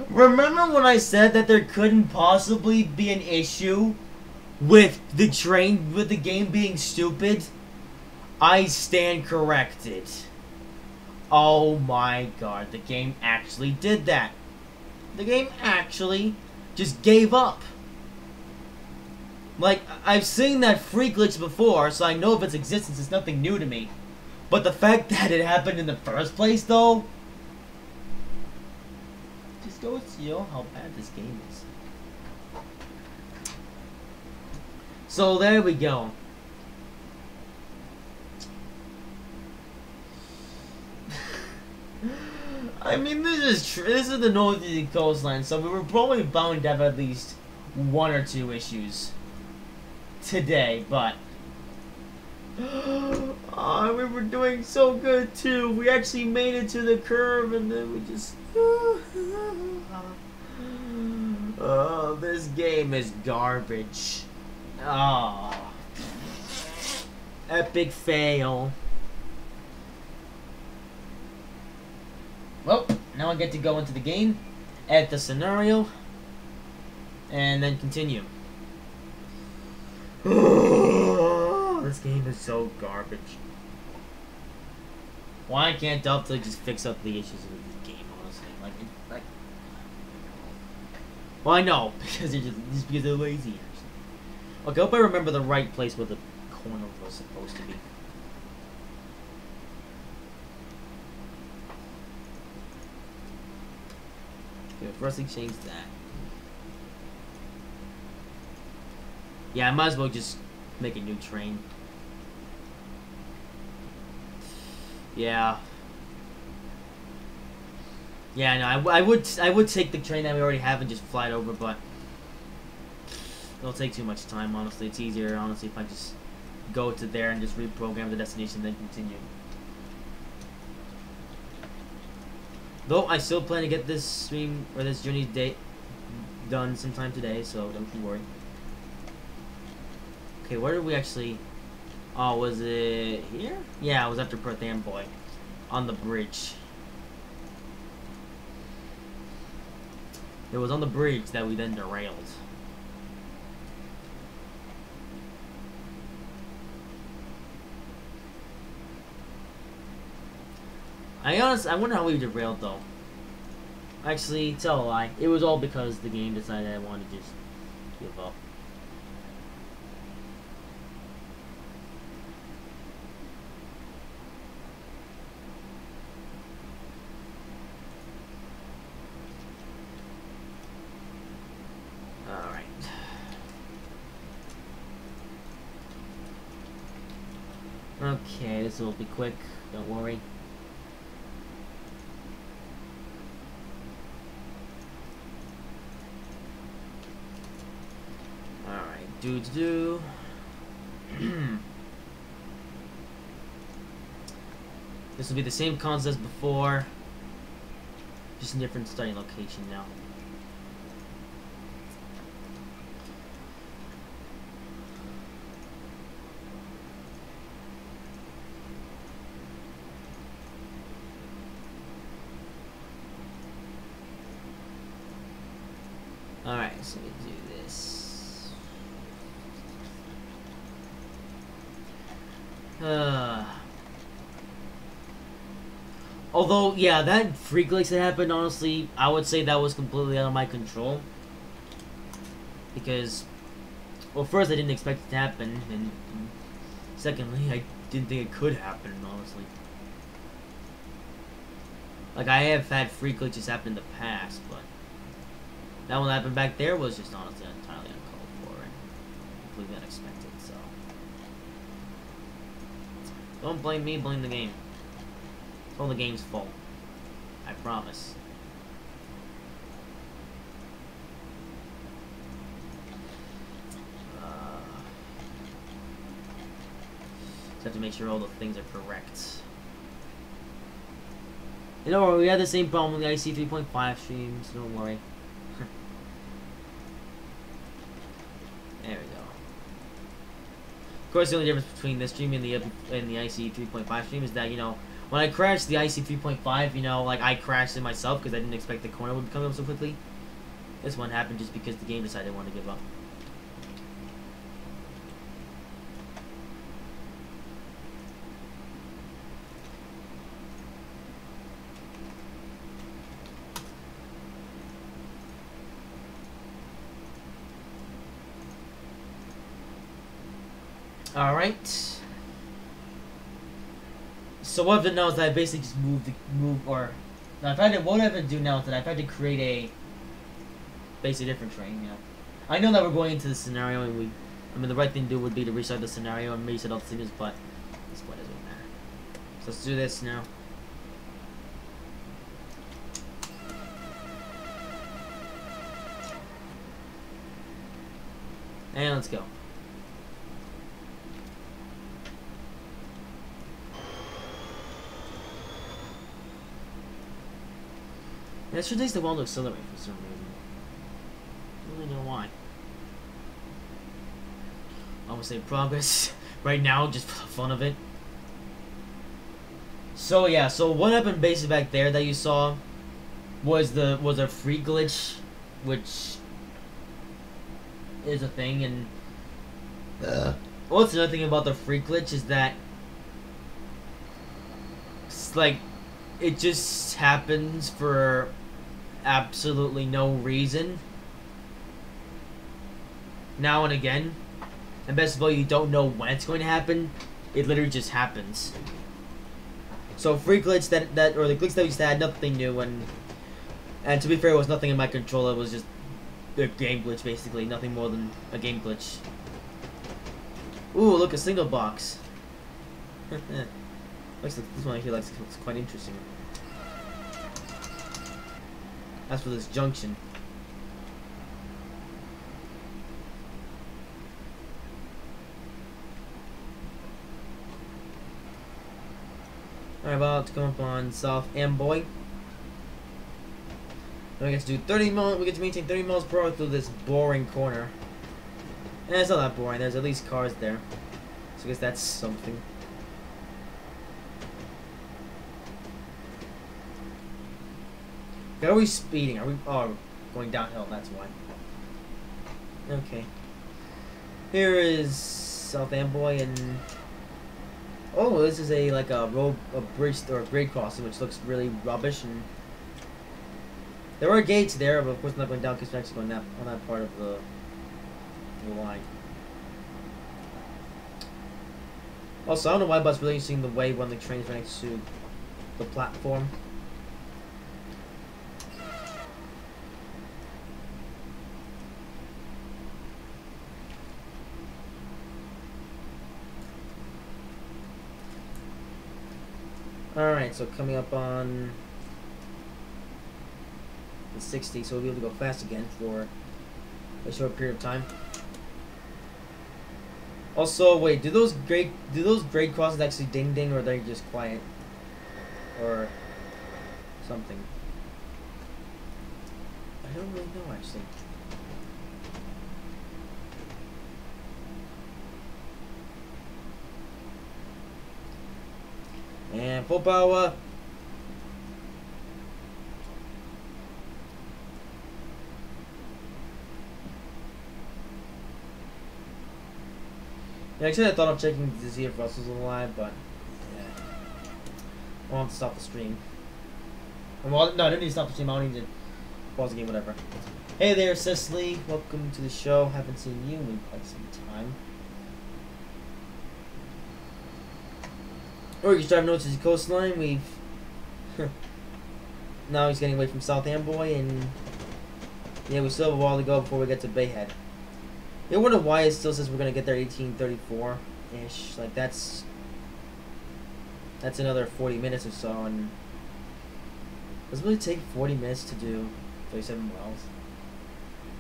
Speaker 1: Remember when I said that there couldn't possibly be an issue with the train, with the game being stupid? I stand corrected. Oh my god, the game actually did that. The game actually just gave up. Like, I've seen that free glitch before, so I know of its existence. It's nothing new to me. But the fact that it happened in the first place, though, just goes to show how bad this game is. So there we go. I mean, this is the North Atlantic coastline, so we were probably bound to have at least one or two issues today, but oh, we were doing so good too. We actually made it to the curve, and then we just oh, this game is garbage. Oh, epic fail. Well, now I get to go into the game, edit the scenario, and then continue. This game is so garbage. Why can't Dovetail just fix up the issues with this game, honestly? Well, I know, because they're just because they're lazy. Okay, I hope I remember the right place where the corner was supposed to be. Okay, first thing, change that. Yeah, I might as well just make a new train. Yeah. Yeah, no, I would take the train that we already have and just fly it over, but it'll take too much time, honestly. It's easier, honestly, if I just go to there and just reprogram the destination and then continue. Though I still plan to get this stream or this journey date done sometime today, so don't you worry. Okay, where did we actually... Oh, was it here? Yeah, it was after Perth Amboy. On the bridge. It was on the bridge that we then derailed. I wonder how we derailed though. Actually, tell a lie. It was all because the game decided I wanted to just give up. Alright. Okay, this will be quick. Don't worry. Do. This will be the same concept as before, just a different starting location now. Alright, so we do this. Although, yeah, that freak glitch that happened, honestly, I would say that was completely out of my control. Because, well, first I didn't expect it to happen, and secondly, I didn't think it could happen, honestly. Like, I have had freak glitches happen in the past, but that one that happened back there was just honestly entirely uncalled for and completely unexpected, so. Don't blame me, blame the game. It's all the game's fault. I promise. Just have to make sure all the things are correct. You know, we had the same problem with the IC 3.5 streams, don't worry. There we go. Of course, the only difference between this stream and the IC 3.5 stream is that, you know, when I crashed the IC 3.5, you know, like, I crashed it myself because I didn't expect the corner would come up so quickly. This one happened just because the game decided it wanted to give up. Alright. So what I've done now is that I basically just what I've to do now is that I've had to create a basically different train, you know. I know that we're going into the scenario and the right thing to do would be to restart the scenario and reset all the signals, but this point doesn't matter. So let's do this now. And let's go. That sure takes the while to accelerate for some reason. I don't really know why. I would say progress right now just for the fun of it. So yeah, so what happened basically back there that you saw was a free glitch, which is a thing, and what's another thing about the free glitch is that it's like it just happens for absolutely no reason. now and again. And best of all, you don't know when it's going to happen. It literally just happens. So free glitch or the glitch that we used to had, nothing new, and to be fair, it was nothing in my controller. It was just a game glitch, basically, nothing more than a game glitch. Ooh, look, a single box. This one here looks quite interesting. As for this junction. Alright, about to come up on South Amboy. Then we get to do 30 miles. We get to maintain 30 miles per hour through this boring corner. And it's not that boring. There's at least cars there, so I guess that's something. Are we speeding? Are we? Oh, going downhill. That's why. Okay. Here is South Amboy, and oh, this is a bridge or a grade crossing, which looks really rubbish. And there are gates there, but of course not going down because we're actually going on that part of the line. Also, I don't know why, but it's really interesting the way when the trains right next to the platform. Alright, so coming up on the 60, so we'll be able to go fast again for a short period of time. Also, wait, do those grade crosses actually ding ding, or are they just quiet? Or something? I don't really know, actually. And full power. Yeah, actually I thought of checking to see if Russell's alive, but yeah. I want to stop the stream. Well, no, I don't need to stop the stream, I don't need to pause the game, whatever. Hey there, Cecily. Welcome to the show. Haven't seen you in quite some time. Or he's driving over to the coastline. We've now he's getting away from South Amboy, and yeah, we still have a while to go before we get to Bayhead. I wonder why it still says we're gonna get there 1834-ish. Like that's another 40 minutes or so, and does it really take 40 minutes to do 37 miles?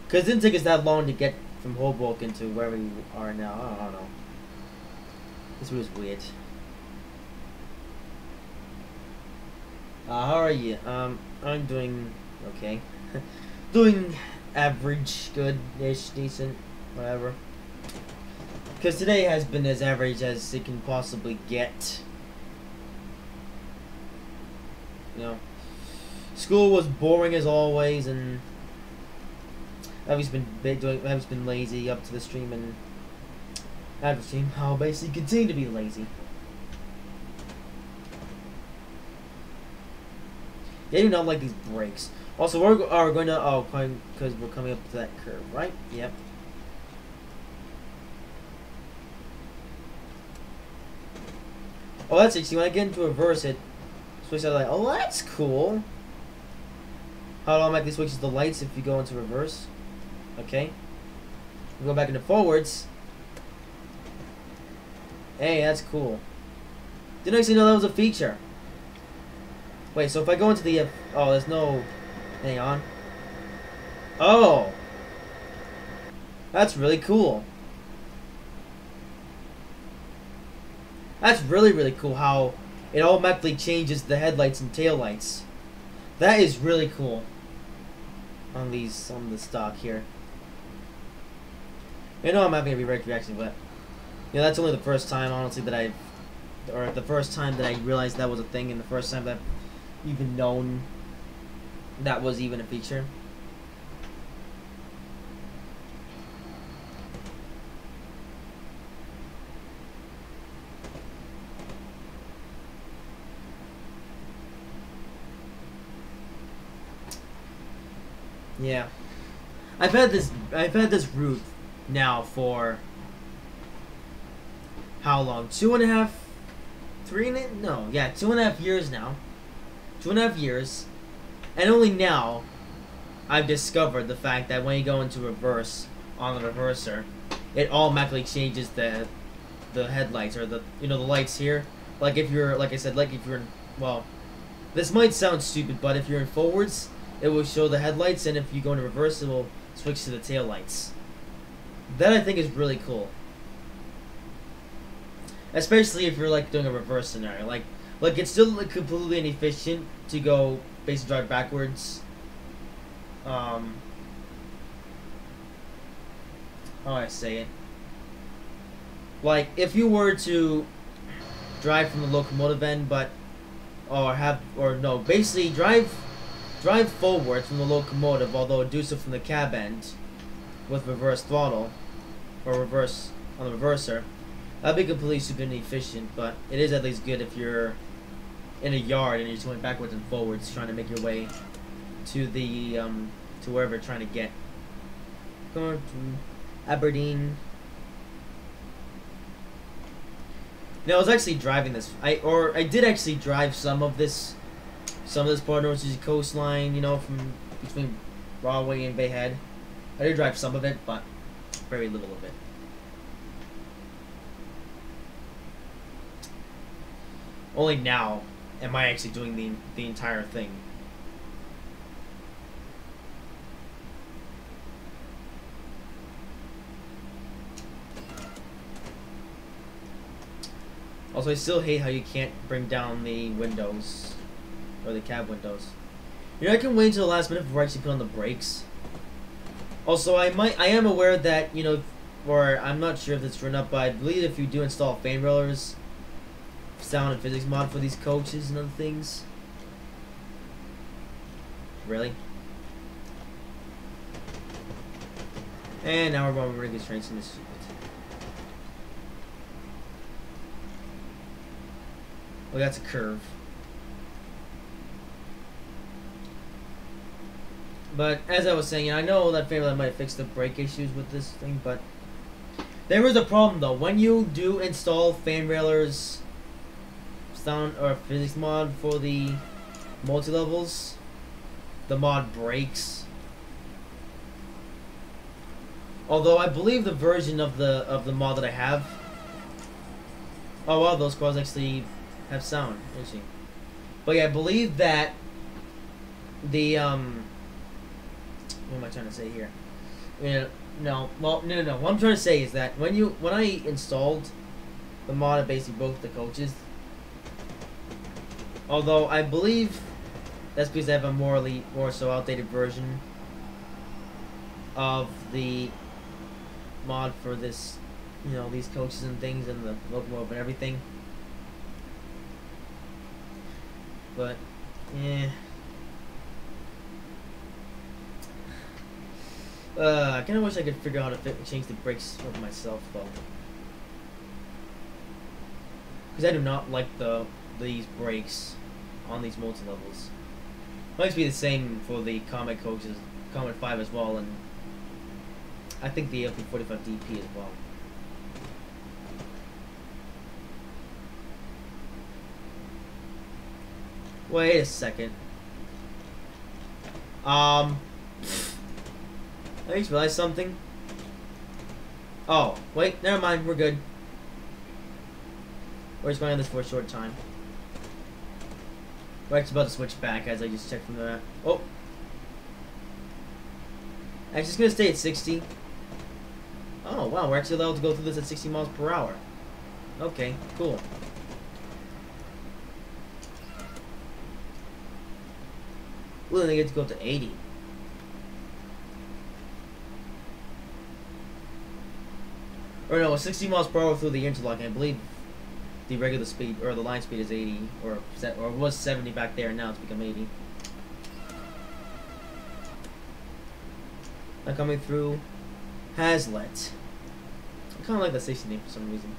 Speaker 1: Because it didn't take us that long to get from Hoboken to where we are now. I don't know. This was weird. How are you? I'm doing okay. Doing average, good-ish, decent, whatever. Because today has been as average as it can possibly get. You know, school was boring as always, and I've been lazy up to the stream, and I'll basically continue to be lazy. They do not like these brakes. Also, we're going to because we're coming up to that curve, right? Yep. Oh, that's interesting. When I get into reverse, it switches out like, oh, that's cool. How it automatically switches the lights if you go into reverse. Okay. We go back into forwards. Hey, that's cool. Didn't actually know that was a feature. Wait, so if I go into the... oh, there's no... hang on. Oh! That's really cool. That's really, really cool how it automatically changes the headlights and taillights. That is really cool. On the stock here. You know I'm not going to be reacting, but... you know, that's only the first time, honestly, that the first time that I realized that was a thing, and the first time that I've even known that was even a feature. Yeah, I've had this route now for how long? 2.5, 3? No, yeah, 2.5 years now. 2.5 years, and only now I've discovered the fact that when you go into reverse on the reverser, it automatically changes the headlights, or the the lights here. Like if you're, like I said, like if you're in, well, this might sound stupid, but if you're in forwards, it will show the headlights, and if you go into reverse, it will switch to the tail lights. That I think is really cool, especially if you're like doing a reverse scenario. Like it's still like completely inefficient to go basically drive backwards. How do I say it? Like if you were to drive from the locomotive end, but basically drive forwards from the locomotive, although do so from the cab end with reverse throttle or reverse on the reverser. That'd be completely super inefficient, but it is at least good if you're in a yard and you're just going backwards and forwards trying to make your way to the to wherever you're trying to get. Going to Aberdeen. Now I was actually driving this. I did actually drive some of this part of North Jersey coastline, from between Broadway and Bay Head. I did drive some of it, but very little of it. Only now am I actually doing the entire thing. Also, I still hate how you can't bring down the windows, or the cab windows. I can wait until the last minute before I actually put on the brakes. Also, I am aware that, or I'm not sure if it's true or not, but I believe if you do install fan railers, sound and physics mod for these coaches and other things. Really? And now we're going to rig trains in this shit. Well, that's a curve. But as I was saying, I know that fan railer might fix the brake issues with this thing, but there is a problem though. When you do install fan railers, sound or physics mod for the multi-levels, the mod breaks. Although I believe the version of the mod that I have, oh wow, those cars actually have sound, actually. But yeah, I believe that the what am I trying to say here? No. What I'm trying to say is that when I installed the mod, it basically broke the coaches. Although I believe that's because I have a more so outdated version of the mod for this, these coaches and things and the locomotive and everything. But, yeah. I kind of wish I could figure out how to change the brakes for myself, though. Because I do not like these brakes on these multi-levels. It might be the same for the Comet coaches, Comet 5 as well, and I think the LP45DP as well. Wait a second. I just realized something. Oh, wait, never mind, we're good. We're just going on this for a short time. We're actually about to switch back as I just checked from the map. Oh. Actually, it's going to stay at 60. Oh, wow, we're actually allowed to go through this at 60 miles per hour. Okay, cool. Well, then they get to go up to 80. Or no, 60 miles per hour through the interlock. I believe the regular speed, or the line speed, is 80, or it was 70 back there, and now it's become 80. Now coming through Hazlet. I kind of like the station name for some reason.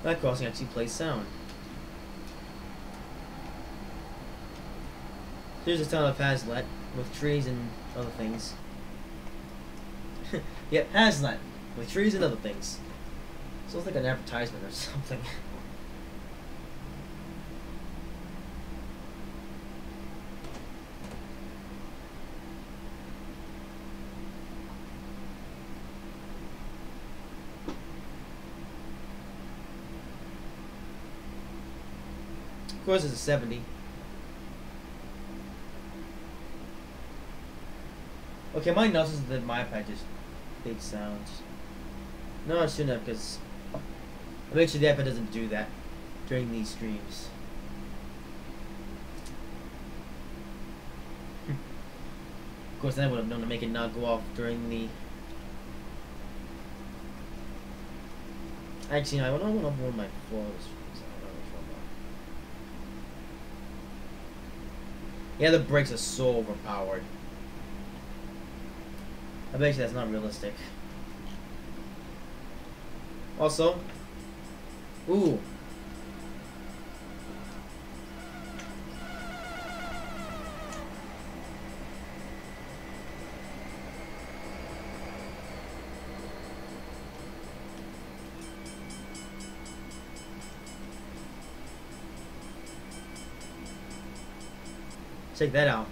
Speaker 1: That crossing actually plays sound. Here's a town of Hazlet with trees and other things. Yep, Hazlet with trees and other things. Sounds like an advertisement or something. Of course, it's a 70. Okay, my notice is that my iPad just big sounds. No, I shouldn't have, because I make sure the iPad doesn't do that during these streams. Of course, then I would have known to make it not go off during the. Actually, I don't want to warn my flows. Yeah, the brakes are so overpowered. I bet you that's not realistic. Also, ooh. Check that out.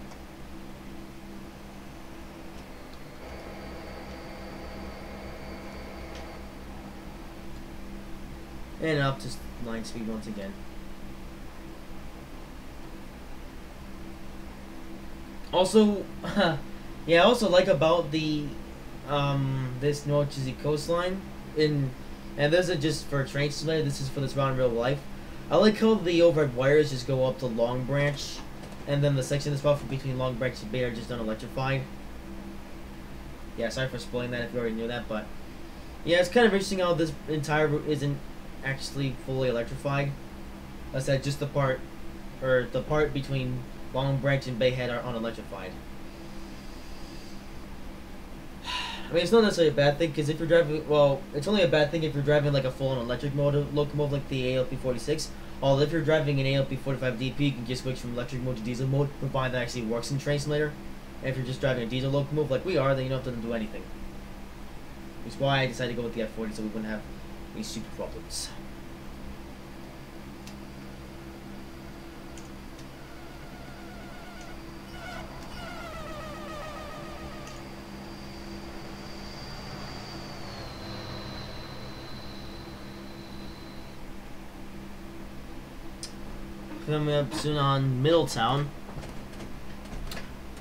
Speaker 1: And up to 9 speed once again. Also, yeah, I also like about the this North Jersey coastline and this isn't just for Train Simulator. This is for this round in real life. I like how the overhead wires just go up to Long Branch, and then the section that's buffered between Long Branch and Bay are just unelectrified. Yeah, sorry for spoiling that if you already knew that, but yeah, it's kind of interesting how this entire route isn't actually fully electrified. I said just the part between Long Branch and Bayhead are unelectrified. I mean, it's not necessarily a bad thing, because if you're driving, well, it's only a bad thing if you're driving like a full-on electric motor locomotive like the ALP-46. Although if you're driving an ALP-45DP, you can just switch from electric mode to diesel mode, provided that actually works in Train Simulator. And if you're just driving a diesel locomotive like we are, then you don't have to do anything. Which is why I decided to go with the F40, so we wouldn't have any stupid problems. Coming up soon on Middletown,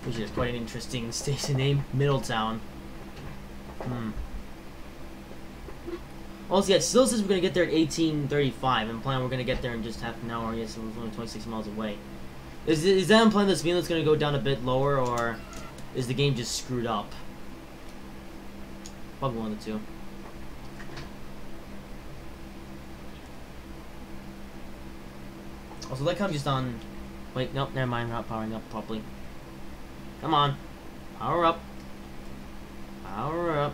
Speaker 1: which is quite an interesting station name, Middletown. Also, yeah, it still says we're going to get there at 18:35, and plan we're going to get there in just half an hour. Yes, so we're only 26 miles away. Is that implying this mean that's going to go down a bit lower, or is the game just screwed up? Probably one of the two. Also, like I'm just on. Wait, nope, never mind. Not powering up properly. Come on, power up. Power up.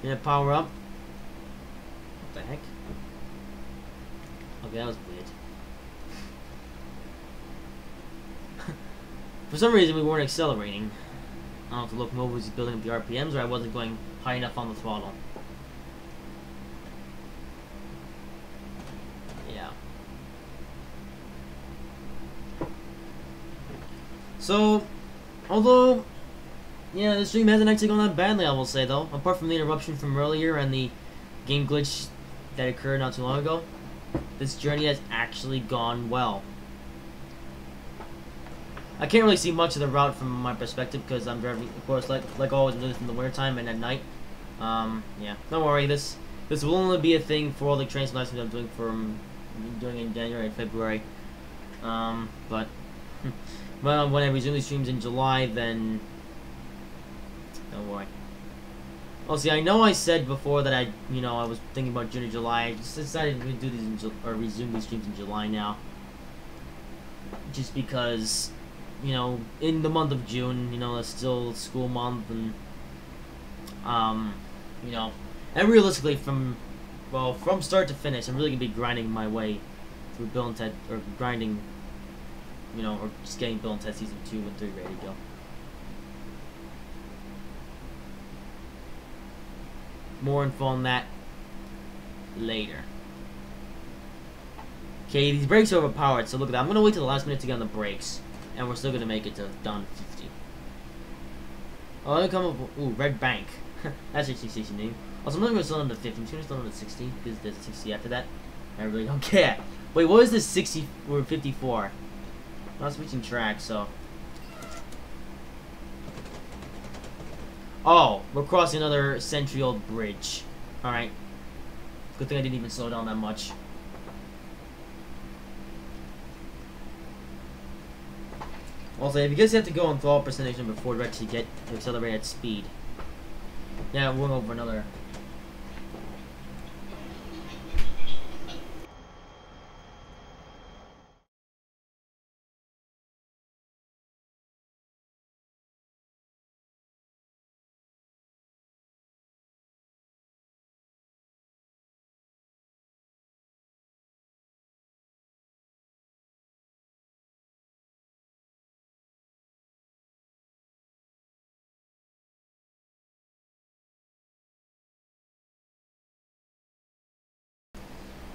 Speaker 1: Gonna power up. What the heck? Okay, that was weird. For some reason, we weren't accelerating. I don't know if the locomotive was building up the RPMs, or I wasn't going high enough on the throttle. Yeah. So, although, yeah, the stream hasn't actually gone that badly, I will say, though. Apart from the interruption from earlier and the game glitch that occurred not too long ago, this journey has actually gone well. I can't really see much of the route from my perspective because I'm driving, of course, like always, I'm doing this in the wintertime and at night. Yeah, don't worry. This will only be a thing for all the train slices I'm doing in January and February. But well, when I resume these streams in July, then don't worry. Oh, see, I know I said before that I was thinking about June or July. I just decided to do these resume these streams in July now, just because, in the month of June, it's still school month, and and realistically, from start to finish, I'm really gonna be grinding my way through Bill and Ted, or grinding you know, or just getting Bill and Ted Season 2 and 3 ready to go. More info on that later. Okay, these brakes are overpowered, so look at that. I'm gonna wait till the last minute to get on the brakes, and we're still gonna make it to down 50. Oh, let me come up. Ooh, Red Bank. That's actually station name. Also, I'm not gonna start on the 50. I'm just gonna start on the 60 because there's a 60 after that. I really don't care. Wait, what is this 60 or 54? I'm not switching tracks, so. Oh, we're crossing another century-old bridge. All right. Good thing I didn't even slow down that much. Also, if you guys have to go on throttle percentage before you actually get to accelerate at speed. Yeah, we're going over another.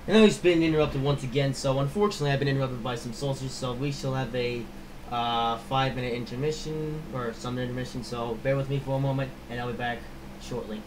Speaker 1: I know he's been interrupted once again, so unfortunately I've been interrupted by some soldiers, so we shall have a 5-minute intermission, or some intermission, so bear with me for a moment, and I'll be back shortly.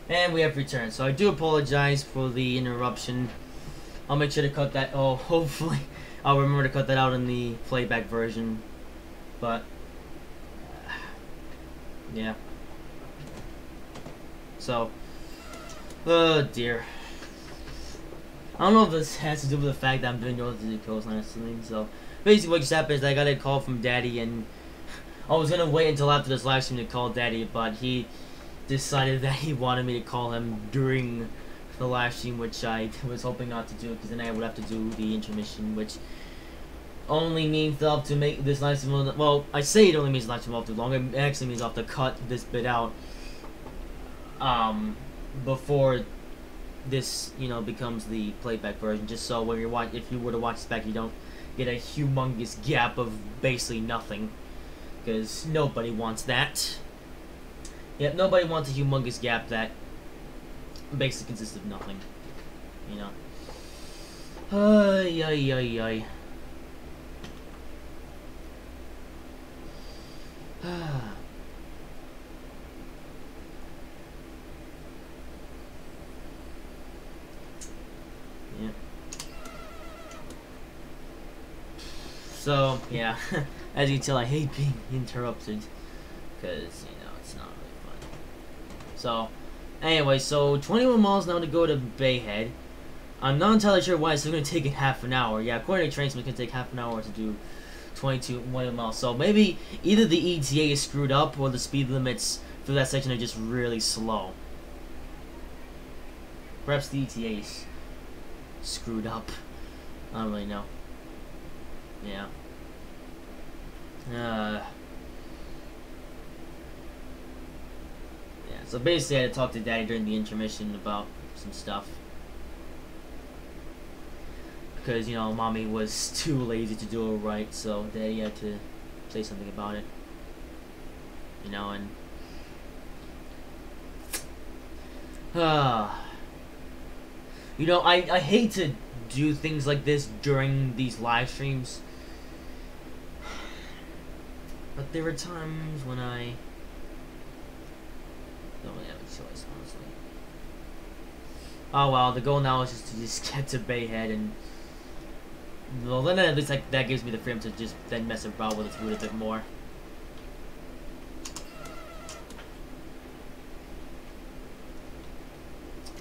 Speaker 1: And we have returned. So I do apologize for the interruption. I'll make sure to cut that. Oh, hopefully I'll remember to cut that out in the playback version. But yeah. So, oh dear. I don't know if this has to do with the fact that I'm doing North Disney Coastline or something. So basically, what just happened is I got a call from Daddy, and I was gonna wait until after this live stream to call Daddy, but he decided that he wanted me to call him during the live stream, which I was hoping not to do, because then I would have to do the intermission, which only means they'll have to make this live stream. Well, I say it only means live stream will have too long. It actually means I'll have to cut this bit out before this, you know, becomes the playback version, just so when you're if you were to watch this back, you don't get a humongous gap of basically nothing, because nobody wants that. Yep, nobody wants a humongous gap that basically consists of nothing, you know. Ay, ay, ay, ay. Yeah. So, yeah, as you can tell, I hate being interrupted, because, you know, it's not really fun. So, anyway, so 21 miles now to go to Bayhead. I'm not entirely sure why it's still going to take it half an hour. Yeah, according to Trainsman, it's going to take half an hour to do 21 miles. So maybe either the ETA is screwed up or the speed limits for that section are just really slow. Perhaps the ETA is screwed up. I don't really know. Yeah. Yeah, so basically I had to talk to Daddy during the intermission about some stuff. Because, you know, Mommy was too lazy to do it right, so Daddy had to say something about it. You know, and you know, I hate to do things like this during these live streams, but there are times when I don't really have a choice, honestly. Oh well, the goal now is just to get to Bayhead, and well, then at least like that gives me the freedom to just then mess around with its route a bit more.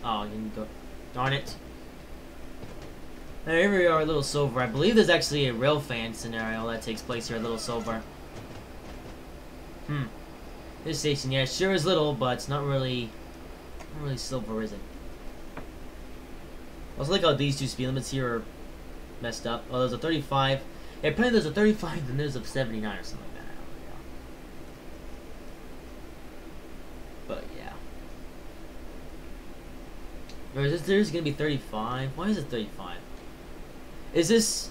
Speaker 1: Oh, you didn't go. Darn it. Here we are at Little Silver. I believe there's actually a rail fan scenario that takes place here at Little Silver. This station, yeah, sure is little, but it's not really silver, is it? I also like how these two speed limits here are messed up. Oh, there's a 35. Yeah, apparently there's a 35, then there's a 79 or something like that. I don't know. But yeah. Or is this, there's gonna be 35? Why is it 35? Is this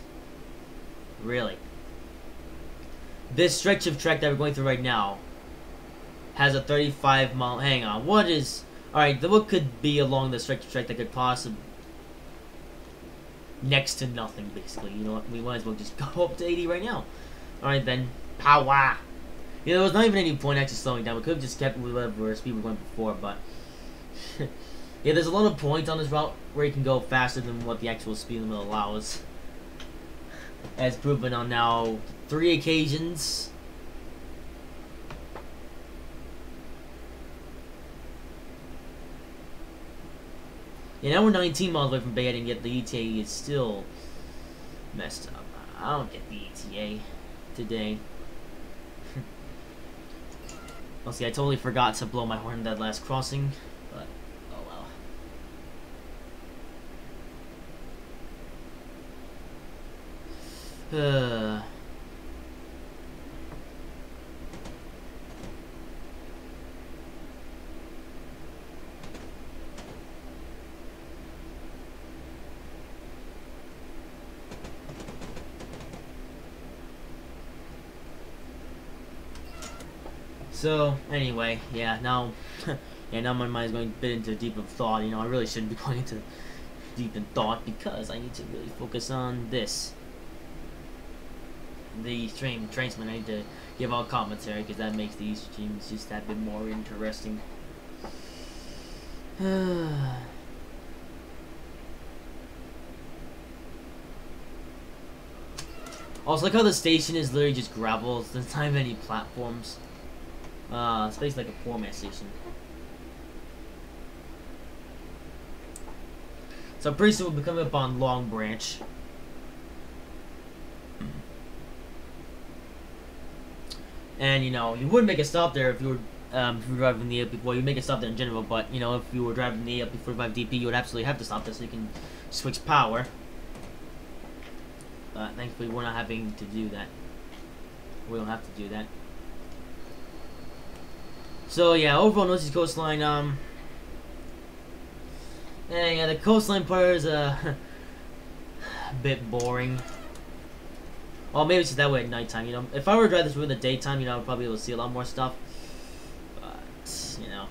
Speaker 1: really? This stretch of track that we're going through right now has a 35 mile. Hang on, what is? Alright, what could be along the stretch of track that could possibly. Next to nothing, basically. You know what? We might as well just go up to 80 right now. Alright then. Power! Yeah, there was not even any point actually slowing down. We could have just kept with whatever speed we went before, but. Yeah, there's a lot of points on this route where you can go faster than what the actual speed limit allows. As proven on now 3 occasions. Yeah, now we're 19 miles away from Bayhead, and yet the ETA is still messed up. I don't get the ETA today. Well, see, I totally forgot to blow my horn in that last crossing, but oh well. So, anyway, yeah, now, now my mind is going a bit into deep of thought. You know, I really shouldn't be going into deep in thought because I need to really focus on this. The Trainsman, I need to give out commentary because that makes these streams just that bit more interesting. Also, like how the station is literally just gravel. There's not even any platforms. It's basically like a format station. So pretty soon we'll be coming up on Long Branch. And you know, you wouldn't make a stop there if you were driving the AP. Well, you make a stop there in general, but you know, if you were driving the AP45 DP, you would absolutely have to stop there so you can switch power. But thankfully, we're not having to do that. We don't have to do that. So yeah, overall Northeast Coastline, yeah, the coastline part is a bit boring. Well, maybe it's just that way at nighttime, you know. If I were to drive this route in the daytime, you know, I'd probably be able to see a lot more stuff. But, you know,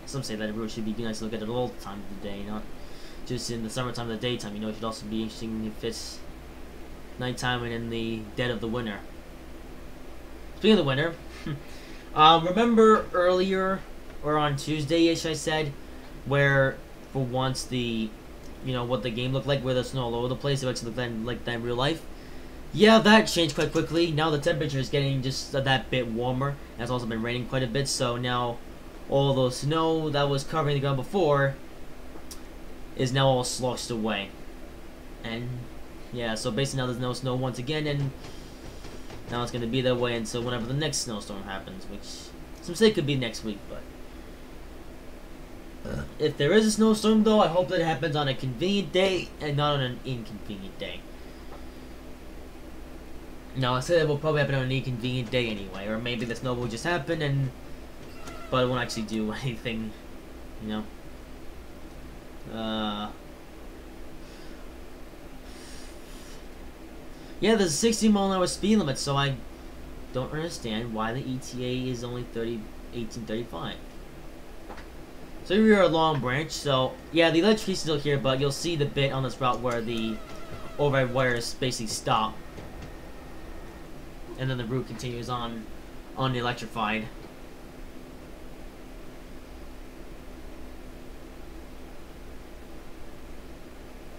Speaker 1: some say that it really should be nice to look at it all the time of the day, you know. Just in the summertime and the daytime, you know, it should also be interesting if it's nighttime and in the dead of the winter. Speaking of the winter, remember earlier, or on Tuesday-ish, I said, where, for once, the, you know, what the game looked like, where there's snow all over the place, it actually looked like that in real life. Yeah, that changed quite quickly. Now the temperature is getting just that bit warmer. It's also been raining quite a bit, so now all the snow that was covering the ground before is now all sloshed away. And yeah, so basically now there's no snow once again, and now it's going to be that way until whenever the next snowstorm happens, which some say could be next week, but if there is a snowstorm though, I hope that it happens on a convenient day and not on an inconvenient day. No, I said it will probably happen on an inconvenient day anyway, or maybe the snow will just happen and but it won't actually do anything, you know. Yeah, there's a 60-mile-an-hour speed limit, so I don't understand why the ETA is only 1835. So here we are at Long Branch. So yeah, the electricity's still here, but you'll see the bit on this route where the overhead wires basically stop, and then the route continues on the electrified.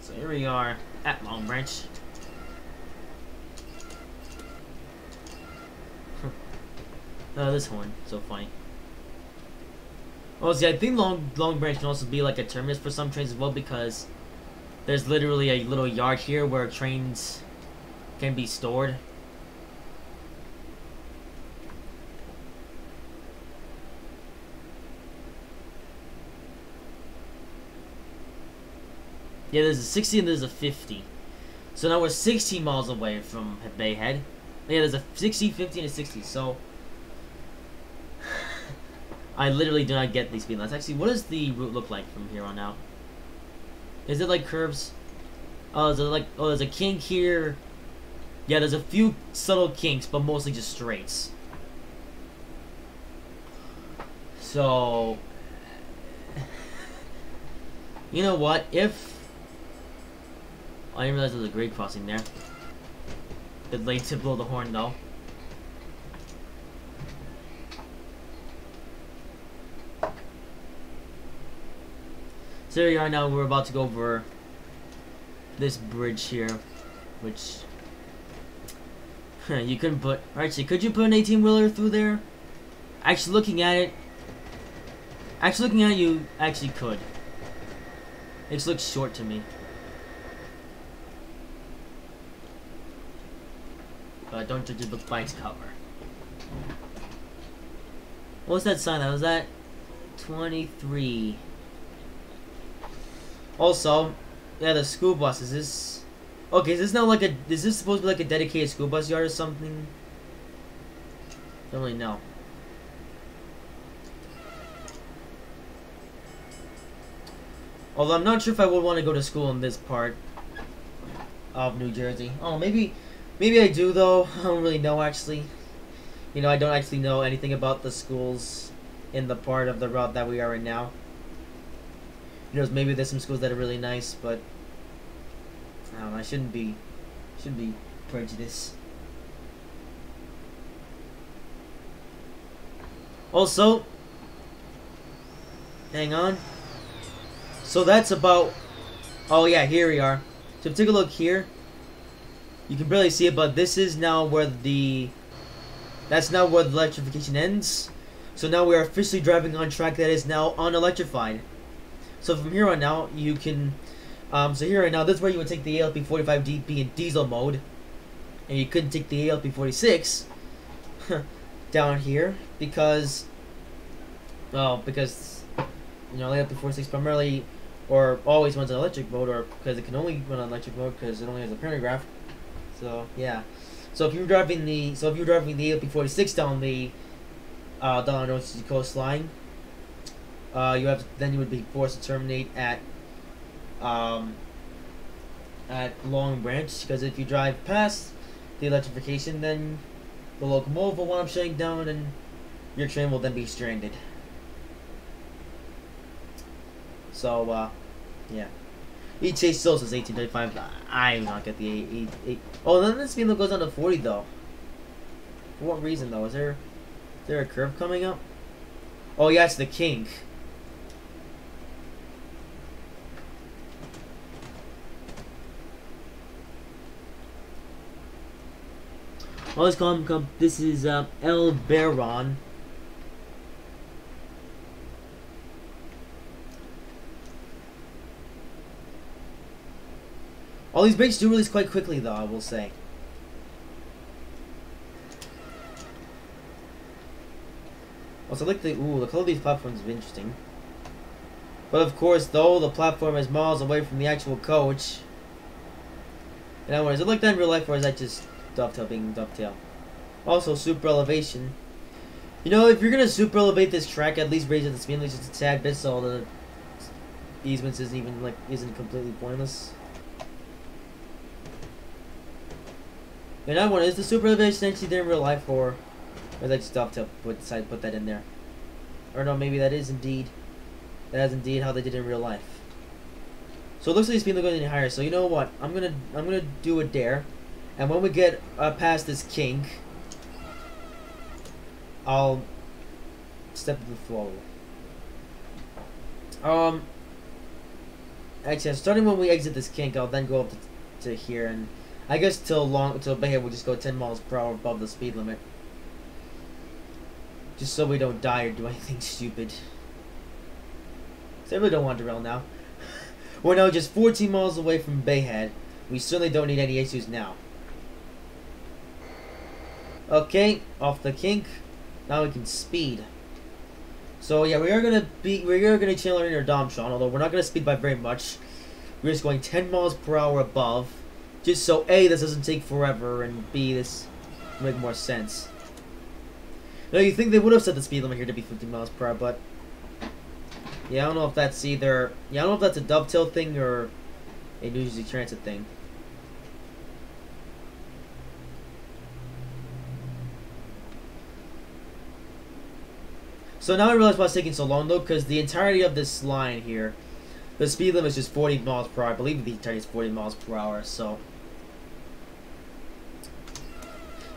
Speaker 1: So here we are at Long Branch. Oh, this horn, so funny. Well, see, I think Long Branch can also be like a terminus for some trains as well, because there's literally a little yard here where trains can be stored. Yeah, there's a 60 and there's a 50. So now we're 16 miles away from Bayhead. Yeah, there's a 60, 50, and a 60. So I literally do not get these speed limits. Actually, what does the route look like from here on out? Is it like curves? Oh, is it like, oh, there's a kink here. Yeah, there's a few subtle kinks, but mostly just straights. So, you know what? If I didn't realize there was a grade crossing there. Bit late to blow the horn though. So here we are now, we're about to go over this bridge here, which you couldn't put, actually, could you put an 18-wheeler through there? Actually looking at it, you actually could. It just looks short to me. But don't judge a book by its cover. What was that sign? That was that 23. Also, yeah, the school bus, is this... Okay, is this now like a... Is this supposed to be like a dedicated school bus yard or something? Don't really know. Although I'm not sure if I would want to go to school in this part of New Jersey. Oh, maybe I do though. I don't really know actually. You know, I don't actually know anything about the schools in the part of the route that we are in now. You know, maybe there's some schools that are really nice, but I don't know, I shouldn't be prejudiced. Hang on. So that's about... Oh yeah, here we are. So take a look here. You can barely see it, but this is now where the... That's now where the electrification ends. So now we are officially driving on track that is now unelectrified. So from here on out, you can... so here right now, this is where you would take the ALP45DP in diesel mode. And you couldn't take the ALP46 down here because... Well, because... You know, the ALP46 primarily... Or always runs in electric mode, or because it can only run on electric mode because it only has a pantograph. So yeah. So if you're driving the ALP46 down the North Sea coastline, you would be forced to terminate at Long Branch, because if you drive past the electrification, then the locomotive will wind up shutting down and your train will then be stranded. So yeah. ETA still says 1835. I do not get the 8. Oh, then the speed limit goes down to 40 though. For what reason though? Is there a curve coming up? Oh yeah, it's the kink. I'll just call him. This is El Baron. All these breaks do release quite quickly, though, I will say. Also, I like the color of these platforms is interesting. But of course, though, the platform is miles away from the actual coach. And anyways, is it like that in real life, or is that just dovetail being dovetail? Also, super elevation. You know, if you're gonna super elevate this track, at least raise it the speed limit just a tad bit, so the easements isn't completely pointless. And I wonder, is the super elevation actually there in real life, or is that just dovetail decide to put that in there? Or no, maybe that is indeed how they did it in real life. So it looks like the speed limit goes any higher. So you know what? I'm gonna do a dare, and when we get past this kink, I'll step to the flow. Actually, starting when we exit this kink, I'll then go up to here, and I guess till Bayhead we'll just go 10 miles per hour above the speed limit, just so we don't die or do anything stupid. So I really don't want to derail now. We're now just 14 miles away from Bayhead. We certainly don't need any issues now. Okay, off the kink. Now we can speed. So yeah, we are gonna channel in our Domtron, although we're not gonna speed by very much. We're just going 10 miles per hour above, just so A, this doesn't take forever, and B, this will make more sense. Now you think they would have set the speed limit here to be 50 miles per hour, but yeah, I don't know if that's either. Yeah, I don't know if that's a dovetail thing or a New Jersey Transit thing. So now I realize why it's taking so long though, because the entirety of this line here, the speed limit is just 40 miles per hour. I believe the entirety is 40 miles per hour. So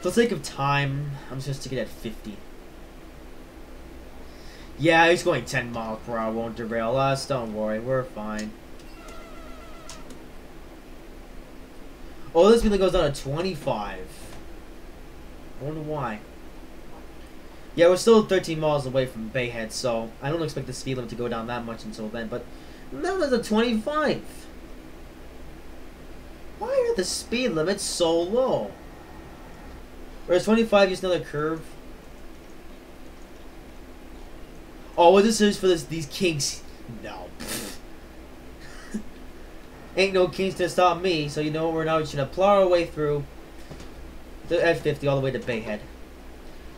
Speaker 1: for the sake of time, I'm just gonna stick it at 50. Yeah, he's going 10 miles per hour, won't derail us. Don't worry, we're fine. Oh, this speed limit goes down to 25. I wonder why. Yeah, we're still 13 miles away from Bayhead, so I don't expect the speed limit to go down that much until then, but that was a 25. Why are the speed limits so low? Or is 25 just another curve? Oh, what this is for these kinks? No. Ain't no kinks to stop me, so you know what, we're now just gonna plow our way through the F50 all the way to Bayhead.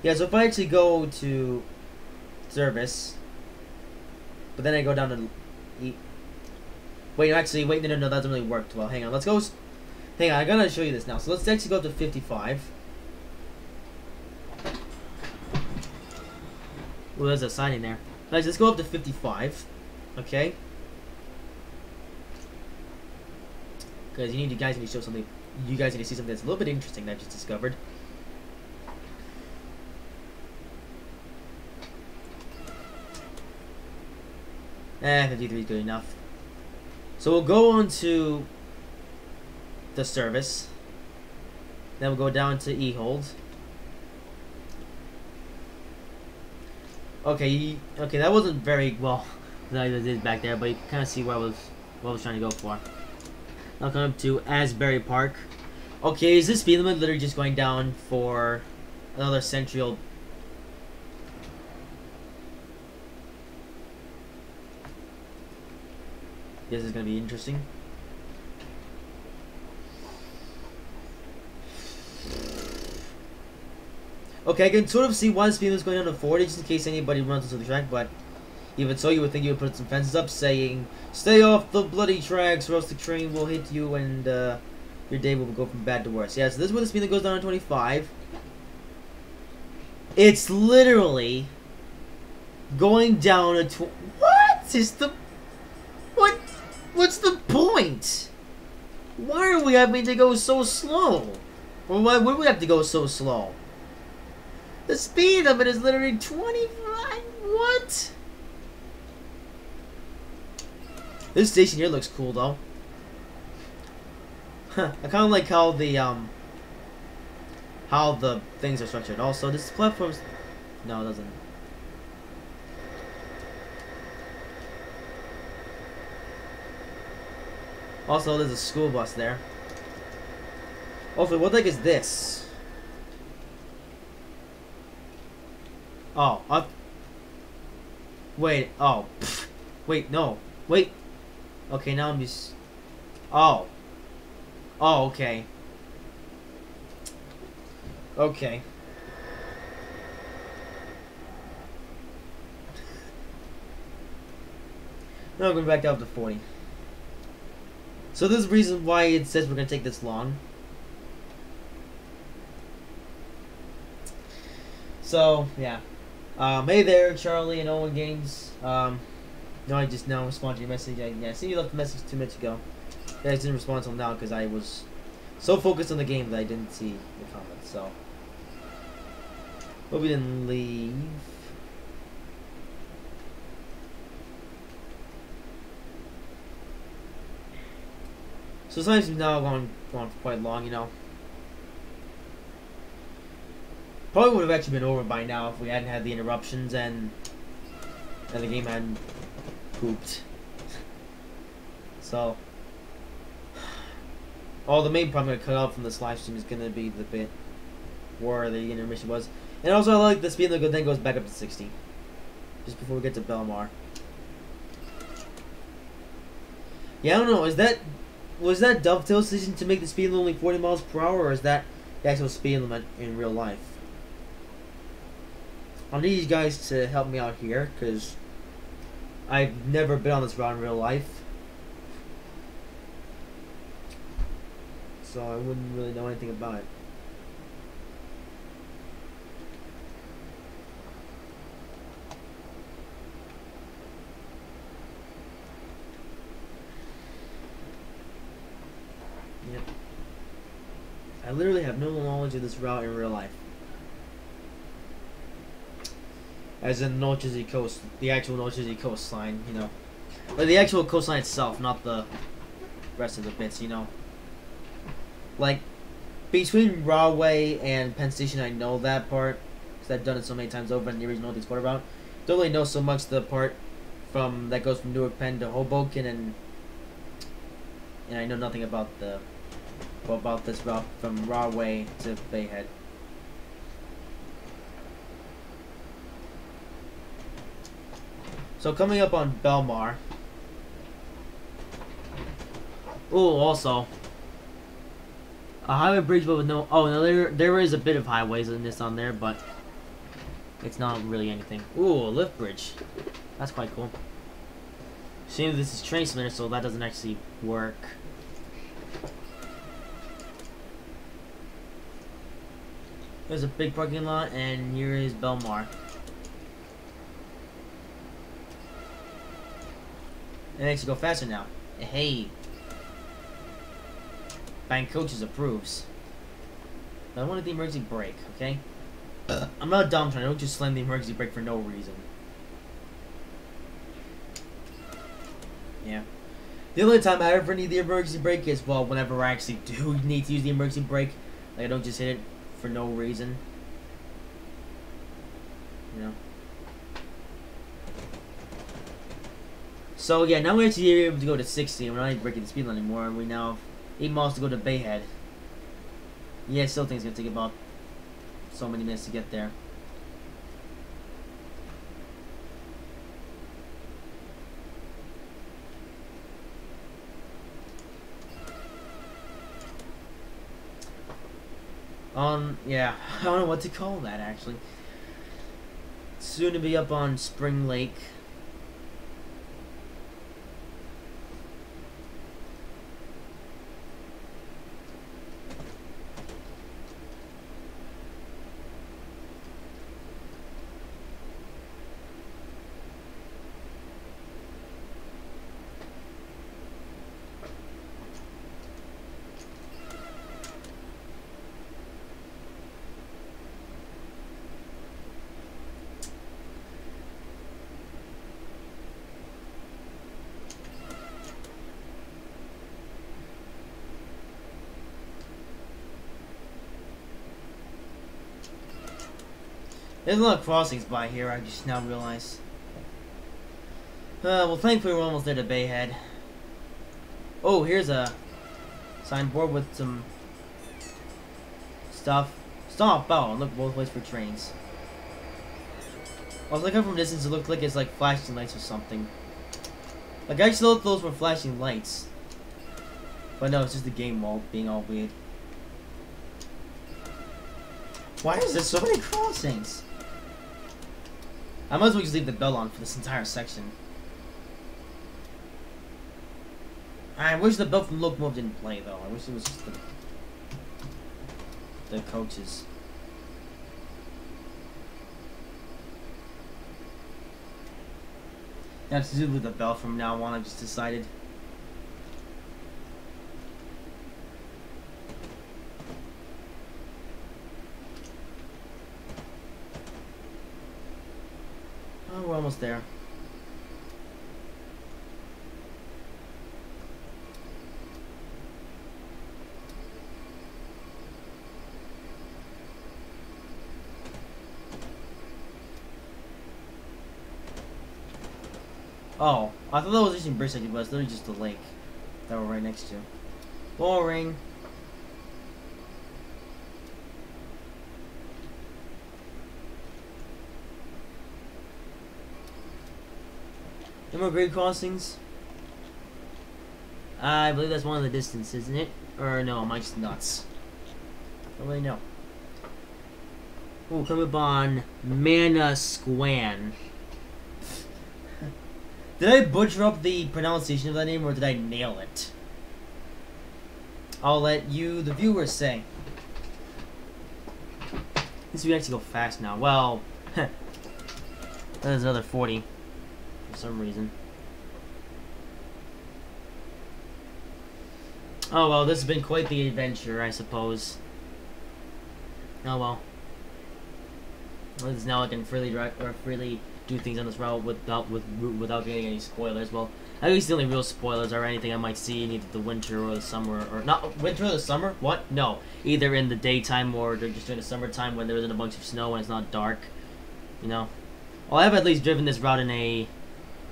Speaker 1: Yeah, so if I actually go to service, but then I go down to eat. Wait, no, that doesn't really work well. Hang on, let's go. Hang on, I gotta show you this now. So let's actually go up to 55. Well, there's a sign in there. Guys, let's go up to 55. Okay. Because you guys need to show something. You guys need to see something that's a little bit interesting that I just discovered. 53 is good enough. So we'll go on to the service. Then we'll go down to E-hold. Okay, okay, that wasn't very well that I did back there, but you can kind of see what I was trying to go for. Now come up to Asbury Park. Okay, is this speed limit literally just going down for another central? This is gonna be interesting. Okay, I can sort of see why the speed limit is going down to 40, just in case anybody runs into the track, but even so, you would think you would put some fences up saying, "Stay off the bloody tracks, or else the train will hit you and your day will go from bad to worse." Yeah, so this is where the speed limit goes down to 25. It's literally going down to what is the what's the point? Why are we having to go so slow? Or why would we have to go so slow? The speed limit is literally 25. What? This station here looks cool though. I kind of like how the things are structured. Also, this platform's no, it doesn't. Also, there's a school bus there. Also, what the heck is this? Oh, wait. Oh, pfft. Wait. No. Wait. Okay, now I'm just. Oh. Oh, okay. Okay. Now we're going back up to 40. So there's a reason why it says we're going to take this long. So, yeah. Hey there, Charlie and Owen Games. No, I just now responded to your message. I see you left a message 2 minutes ago. I just didn't respond until now because I was so focused on the game that I didn't see the comments. So, hope we didn't leave. So sometimes we've now gone for quite long, you know. Probably would have actually been over by now if we hadn't had the interruptions and the game hadn't pooped. So, the main part I'm going to cut out from this live stream is going to be the bit where the intermission was. And also I like the speed limit then goes back up to 60. Just before we get to Belmar. Yeah, I don't know, was that Dovetail's decision to make the speed limit only 40 miles per hour, or is that the actual speed limit in real life? I need you guys to help me out here, because I've never been on this route in real life. So I wouldn't really know anything about it. Yep. I literally have no knowledge of this route in real life. As in North Jersey coast, the actual North Jersey coastline, you know. Like the actual coastline itself, not the rest of the bits, you know. Like, between Rahway and Penn Station, I know that part, because I've done it so many times over in the original Northeast Border route. Don't really know so much the part that goes from Newark Penn to Hoboken, and I know nothing about this route from Rahway to Bayhead. So coming up on Belmar. Oh, also a highway bridge, but with no. Oh no, there is a bit of highways in this on there, but it's not really anything. Ooh, a lift bridge. That's quite cool. Shame this is train center, so that doesn't actually work. There's a big parking lot, and here is Belmar. It makes it go faster now. Hey. Bank Coaches approves. But I wanted the emergency brake, okay? I'm not a dumb trying. I don't just slam the emergency brake for no reason. Yeah. The only time I ever need the emergency brake is, well, whenever I actually do need to use the emergency brake. Like, I don't just hit it for no reason. You know? So, yeah, now we're actually able to go to 60, and we're not breaking the speed limit anymore, and we now have 8 miles to go to Bayhead. Yeah, I still think it's going to take about so many minutes to get there. Yeah, I don't know what to call that, actually. Soon to be up on Spring Lake. There's a lot of crossings by here, I just now realize. Well, thankfully we're almost there to Bayhead. Oh, here's a signboard with some stuff. Stop! Oh, look both ways for trains. I was looking from a distance, it looked like it's like flashing lights or something. Like, I actually thought those were flashing lights. But no, it's just the game wall being all weird. Why is there so many crossings? I might as well just leave the bell on for this entire section. I wish the bell from Locomotive didn't play, though. I wish it was just the coaches. I have to do with the bell from now on, I just decided. Oh, we're almost there. Oh, I thought that was just in Bridgeside, but it's literally just the lake that we're right next to. Boring. No more grade crossings? I believe that's one of the distances, isn't it? Or no, am I just nuts? I don't really know. Oh, come upon Manasquan. Did I butcher up the pronunciation of that name, or did I nail it? I'll let you, the viewers, say. This we actually go fast now. Well, that is another 40 for some reason. Oh well, this has been quite the adventure, I suppose. Oh well. This is now I can freely drive or freely do things on this route without getting any spoilers. Well, at least the only real spoilers are anything I might see in either the winter or the summer, or not winter or the summer. What? No, either in the daytime or just during the summertime when there isn't a bunch of snow and it's not dark. You know. Well, I've at least driven this route in a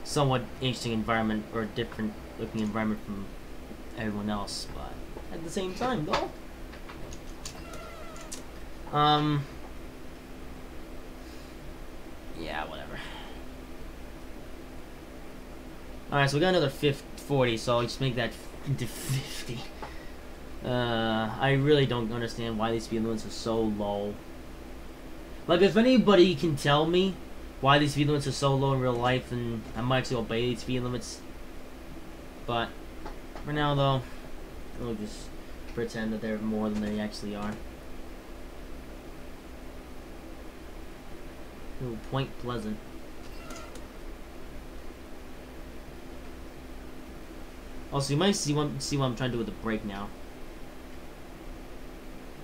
Speaker 1: somewhat interesting environment or different looking environment from everyone else, but at the same time, though. Yeah, whatever. Alright, so we got another 40, so I'll just make that into 50. I really don't understand why these speed limits are so low. Like, if anybody can tell me why these speed limits are so low in real life, then I might actually obey these speed limits. But, for now, though, we'll just pretend that they're more than they actually are. Ooh, Point Pleasant. Also, you might see what I'm trying to do with the brake now.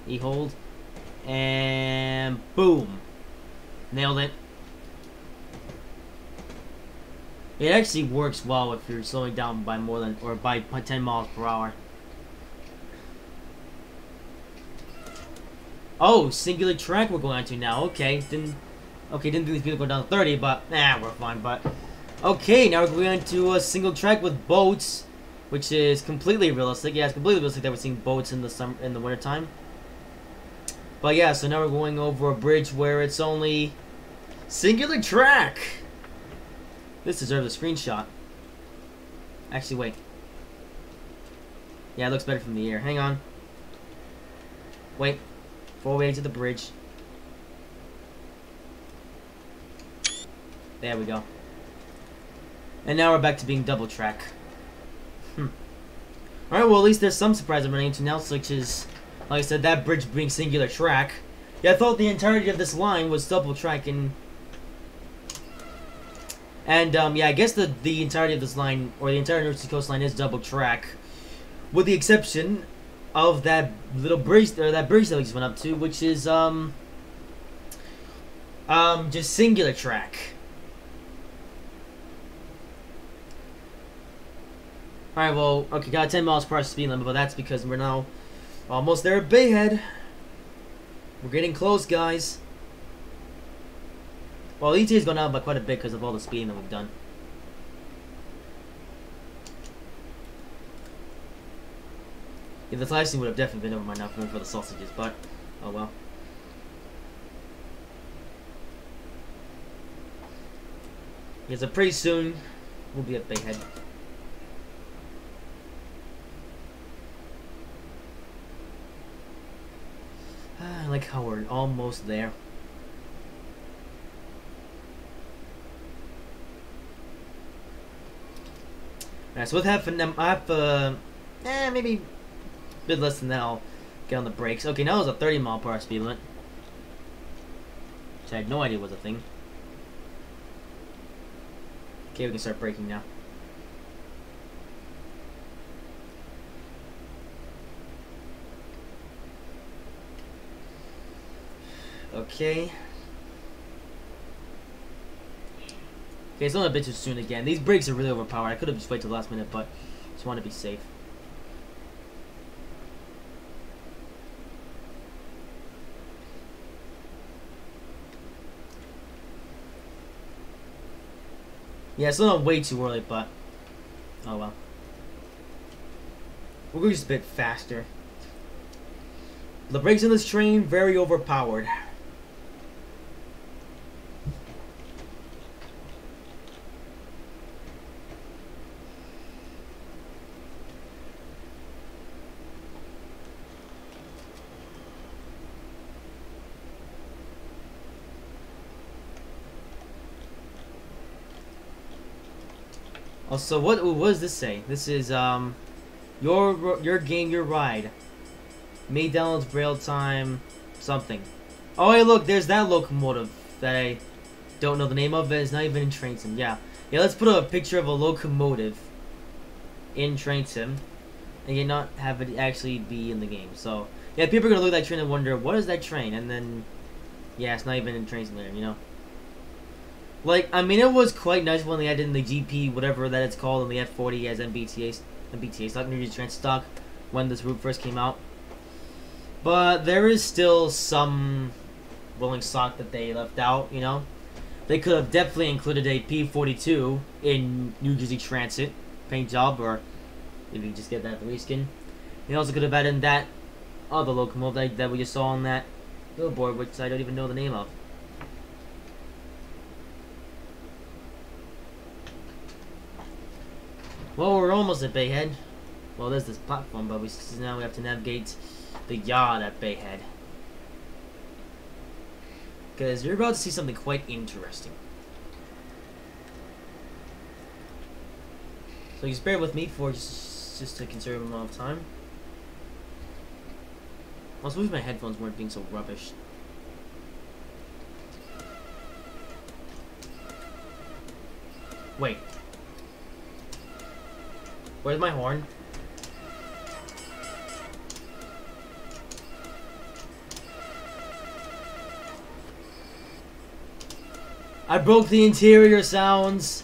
Speaker 1: E-hold. And boom. Nailed it. It actually works well if you're slowing down by more than, or by 10 miles per hour. Oh, singular track we're going on to now. Okay, didn't think these people go down to 30, but we're fine. But okay, now we're going on to a single track with boats, which is completely realistic. Yeah, it's completely realistic that we're seeing boats in the wintertime. But yeah, so now we're going over a bridge where it's only singular track. This deserves a screenshot. Actually, wait. Yeah, it looks better from the air. Hang on. Wait. Before we exit the bridge. There we go. And now we're back to being double track. Alright, well at least there's some surprise I'm running into now, such as, like I said, that bridge being singular track. Yeah, I thought the entirety of this line was double track and yeah, I guess the entirety of this line, or the entire North Sea coastline, is double track, with the exception of that little bridge, or that bridge that we just went up to, which is just singular track. Alright, well, okay, got a 10 miles per hour speed limit, but that's because we're now almost there at Bayhead. We're getting close, guys. Well, ETA's gone down by quite a bit because of all the speeding that we've done. Yeah, the live stream would have definitely been over by now for the sausages, but oh well. Yeah, so pretty soon we'll be at Bayhead. I like how we're almost there. Alright, so with maybe a bit less than that, I'll get on the brakes. Okay, now there's a 30 mile per hour speed limit, which I had no idea was a thing. Okay, we can start braking now. Okay. Okay, it's only a bit too soon again. These brakes are really overpowered. I could have just waited till the last minute, but just want to be safe. Yeah, it's not way too early, but oh well. We'll go just a bit faster. The brakes on this train, very overpowered. Also, what does this say? This is your game, your ride. McDonald's Braille time something. Oh hey, look, there's that locomotive that I don't know the name of, but it's not even in Train Sim. Yeah, let's put a picture of a locomotive in Train Sim and yet not have it actually be in the game. So yeah, people are gonna look at that train and wonder what is that train, and then yeah, it's not even in Train Sim, you know. Like, I mean, it was quite nice when they added in the GP, whatever that it's called, and the F40 as MBTA stock, New Jersey Transit stock, when this route first came out. But there is still some rolling stock that they left out, you know. They could have definitely included a P42 in New Jersey Transit paint job, or if you just get that at the reskin. They also could have added in that other locomotive that we just saw on that billboard, which I don't even know the name of. Well, we're almost at Bayhead. Well, there's this platform, but now we have to navigate the yard at Bayhead. Because you're about to see something quite interesting. So just bear with me for just to conserve a amount of time. I was wishing my headphones weren't being so rubbish. Wait. Where's my horn? I broke the interior sounds.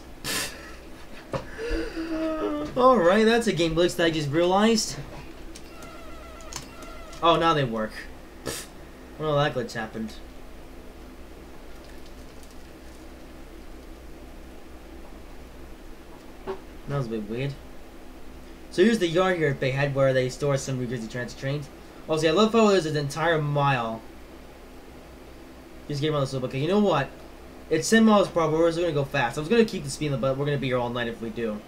Speaker 1: Alright, that's a game glitch that I just realized. Oh, now they work. Well, that glitch happened. That was a bit weird. So here's the yard here at Bayhead where they store some New Jersey Transit trains. Also, I love how there's an entire mile. Just get around this little bit. Okay, you know what? It's 10 miles per hour, we're just gonna go fast. I was gonna keep the speed, but we're gonna be here all night if we do.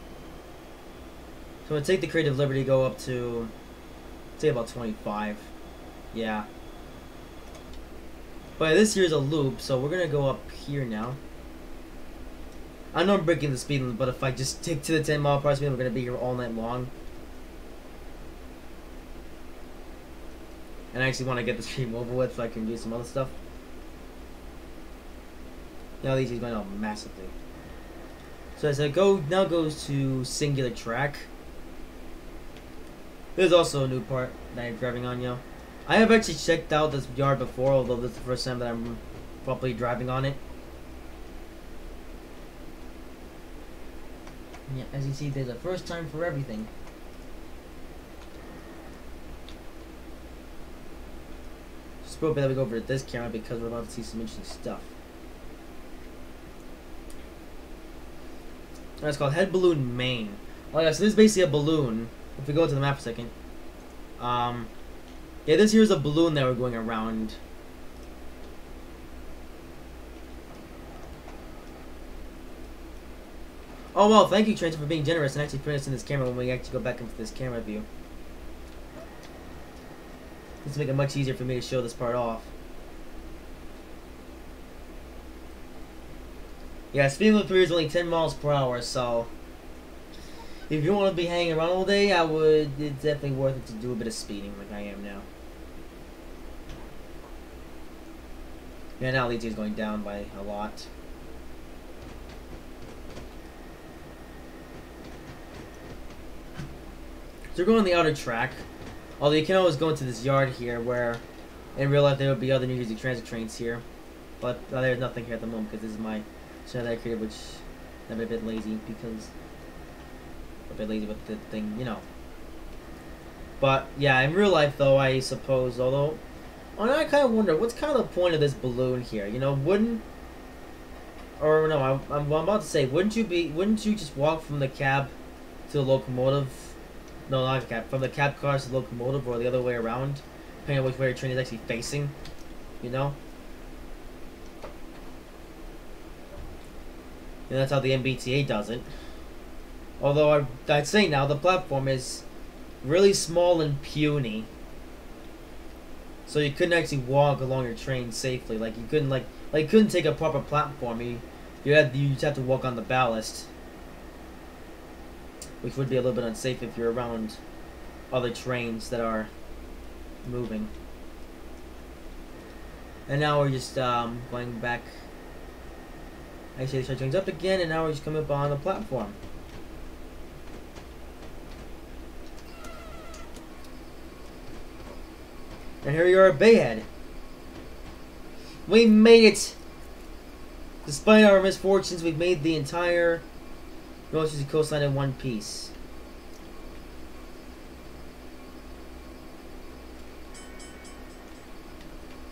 Speaker 1: So I'm gonna take the creative liberty to go up to, say, about 25. Yeah. But this here's a loop, so we're gonna go up here now. I know I'm breaking the speed limit, but if I just stick to the 10 mile per hour speed, we're gonna be here all night long. And I actually want to get this stream over with so I can do some other stuff. Now these are going out massively. So as I go, now goes to Singular Track. There's also a new part that I'm driving on, yo. I have actually checked out this yard before, although this is the first time that I'm properly driving on it. Yeah, as you see, there's a first time for everything. Just appropriate that we go over to this camera because we're about to see some interesting stuff. Alright, it's called Head Balloon Main. Oh yeah, so this is basically a balloon. If we go to the map for a second. Yeah, this here is a balloon that we're going around. Oh well, thank you, Transit, for being generous and actually putting us in this camera when we actually go back into this camera view. This will make it much easier for me to show this part off. Yeah, speed limit 3 is only 10 miles per hour, so if you want to be hanging around all day, it's definitely worth it to do a bit of speeding like I am now. Yeah, now Legion is going down by a lot. So we're going on the outer track. Although you can always go into this yard here where in real life there would be other New Jersey Transit trains here. But there's nothing here at the moment because this is my channel that I created, which I'm a bit lazy because I'm a bit lazy with the thing, you know. But yeah, in real life though, I suppose, although I kind of wonder what's kind of the point of this balloon here. You know, I'm about to say, wouldn't you just walk from the cab to the locomotive? No, not the cab. From the cab cars to the locomotive, or the other way around, depending on which way your train is actually facing. You know. And that's how the MBTA does it. Although I'd say now the platform is really small and puny, so you couldn't actually walk along your train safely. Like you couldn't you couldn't take a proper platform. You just have to walk on the ballast, which would be a little bit unsafe if you're around other trains that are moving. And now we're just going back. Actually, they start trains up again, and now we're just coming up on the platform. And here we are at Bayhead. We made it! Despite our misfortunes, we've made the entire North Jersey coastline in one piece.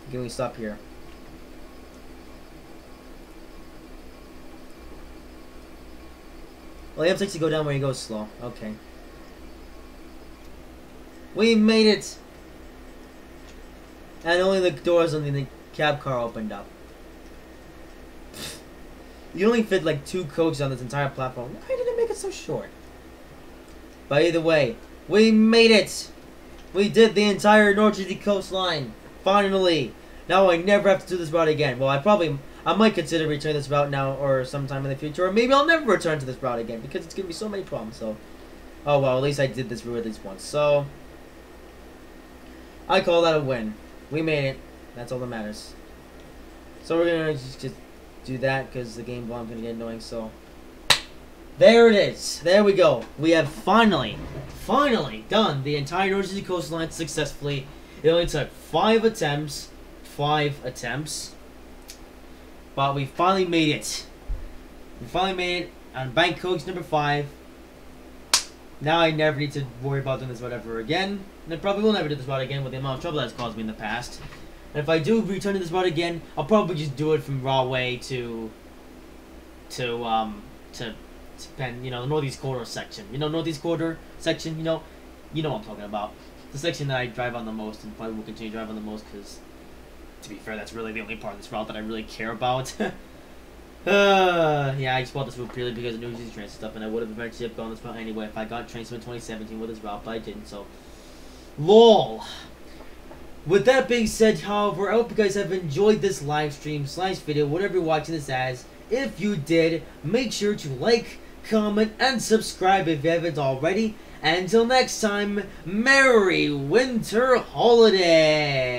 Speaker 1: Can we stop here? Well, the M6 to go down where you go slow. Okay. We made it! And only the doors on the cab car opened up. You only fit like 2 coaches on this entire platform. Why did it make it so short? But either way, we made it! We did the entire North Jersey coastline. Finally! Now I never have to do this route again. Well, I might consider returning this route now or sometime in the future. Or maybe I'll never return to this route again because it's going to be so many problems. So, oh well, at least I did this route at least once. So, I call that a win. We made it. That's all that matters. So we're going to just do that because the game volume's going to get annoying. So, there it is. There we go. We have finally done the entire North Jersey coastline successfully. It only took 5 attempts. But we finally made it. We finally made it on bank coach number 5. Now I never need to worry about doing this route ever again. And I probably will never do this route again with the amount of trouble that's caused me in the past. And if I do return to this route again, I'll probably just do it from Raw Way to Penn, you know, the Northeast Corridor section. You know, Northeast Corridor section, you know what I'm talking about. The section that I drive on the most and probably will continue to drive on the most because, to be fair, that's really the only part of this route that I really care about. Yeah, I just bought this route purely because of New Jersey Transit stuff, and I would have eventually gone this route anyway if I got Trainsim in 2017 with this route, but I didn't, so... LOL! With that being said, however, I hope you guys have enjoyed this live stream / video, whatever you're watching this as. If you did, make sure to like, comment, and subscribe if you haven't already. And until next time, Merry Winter Holiday!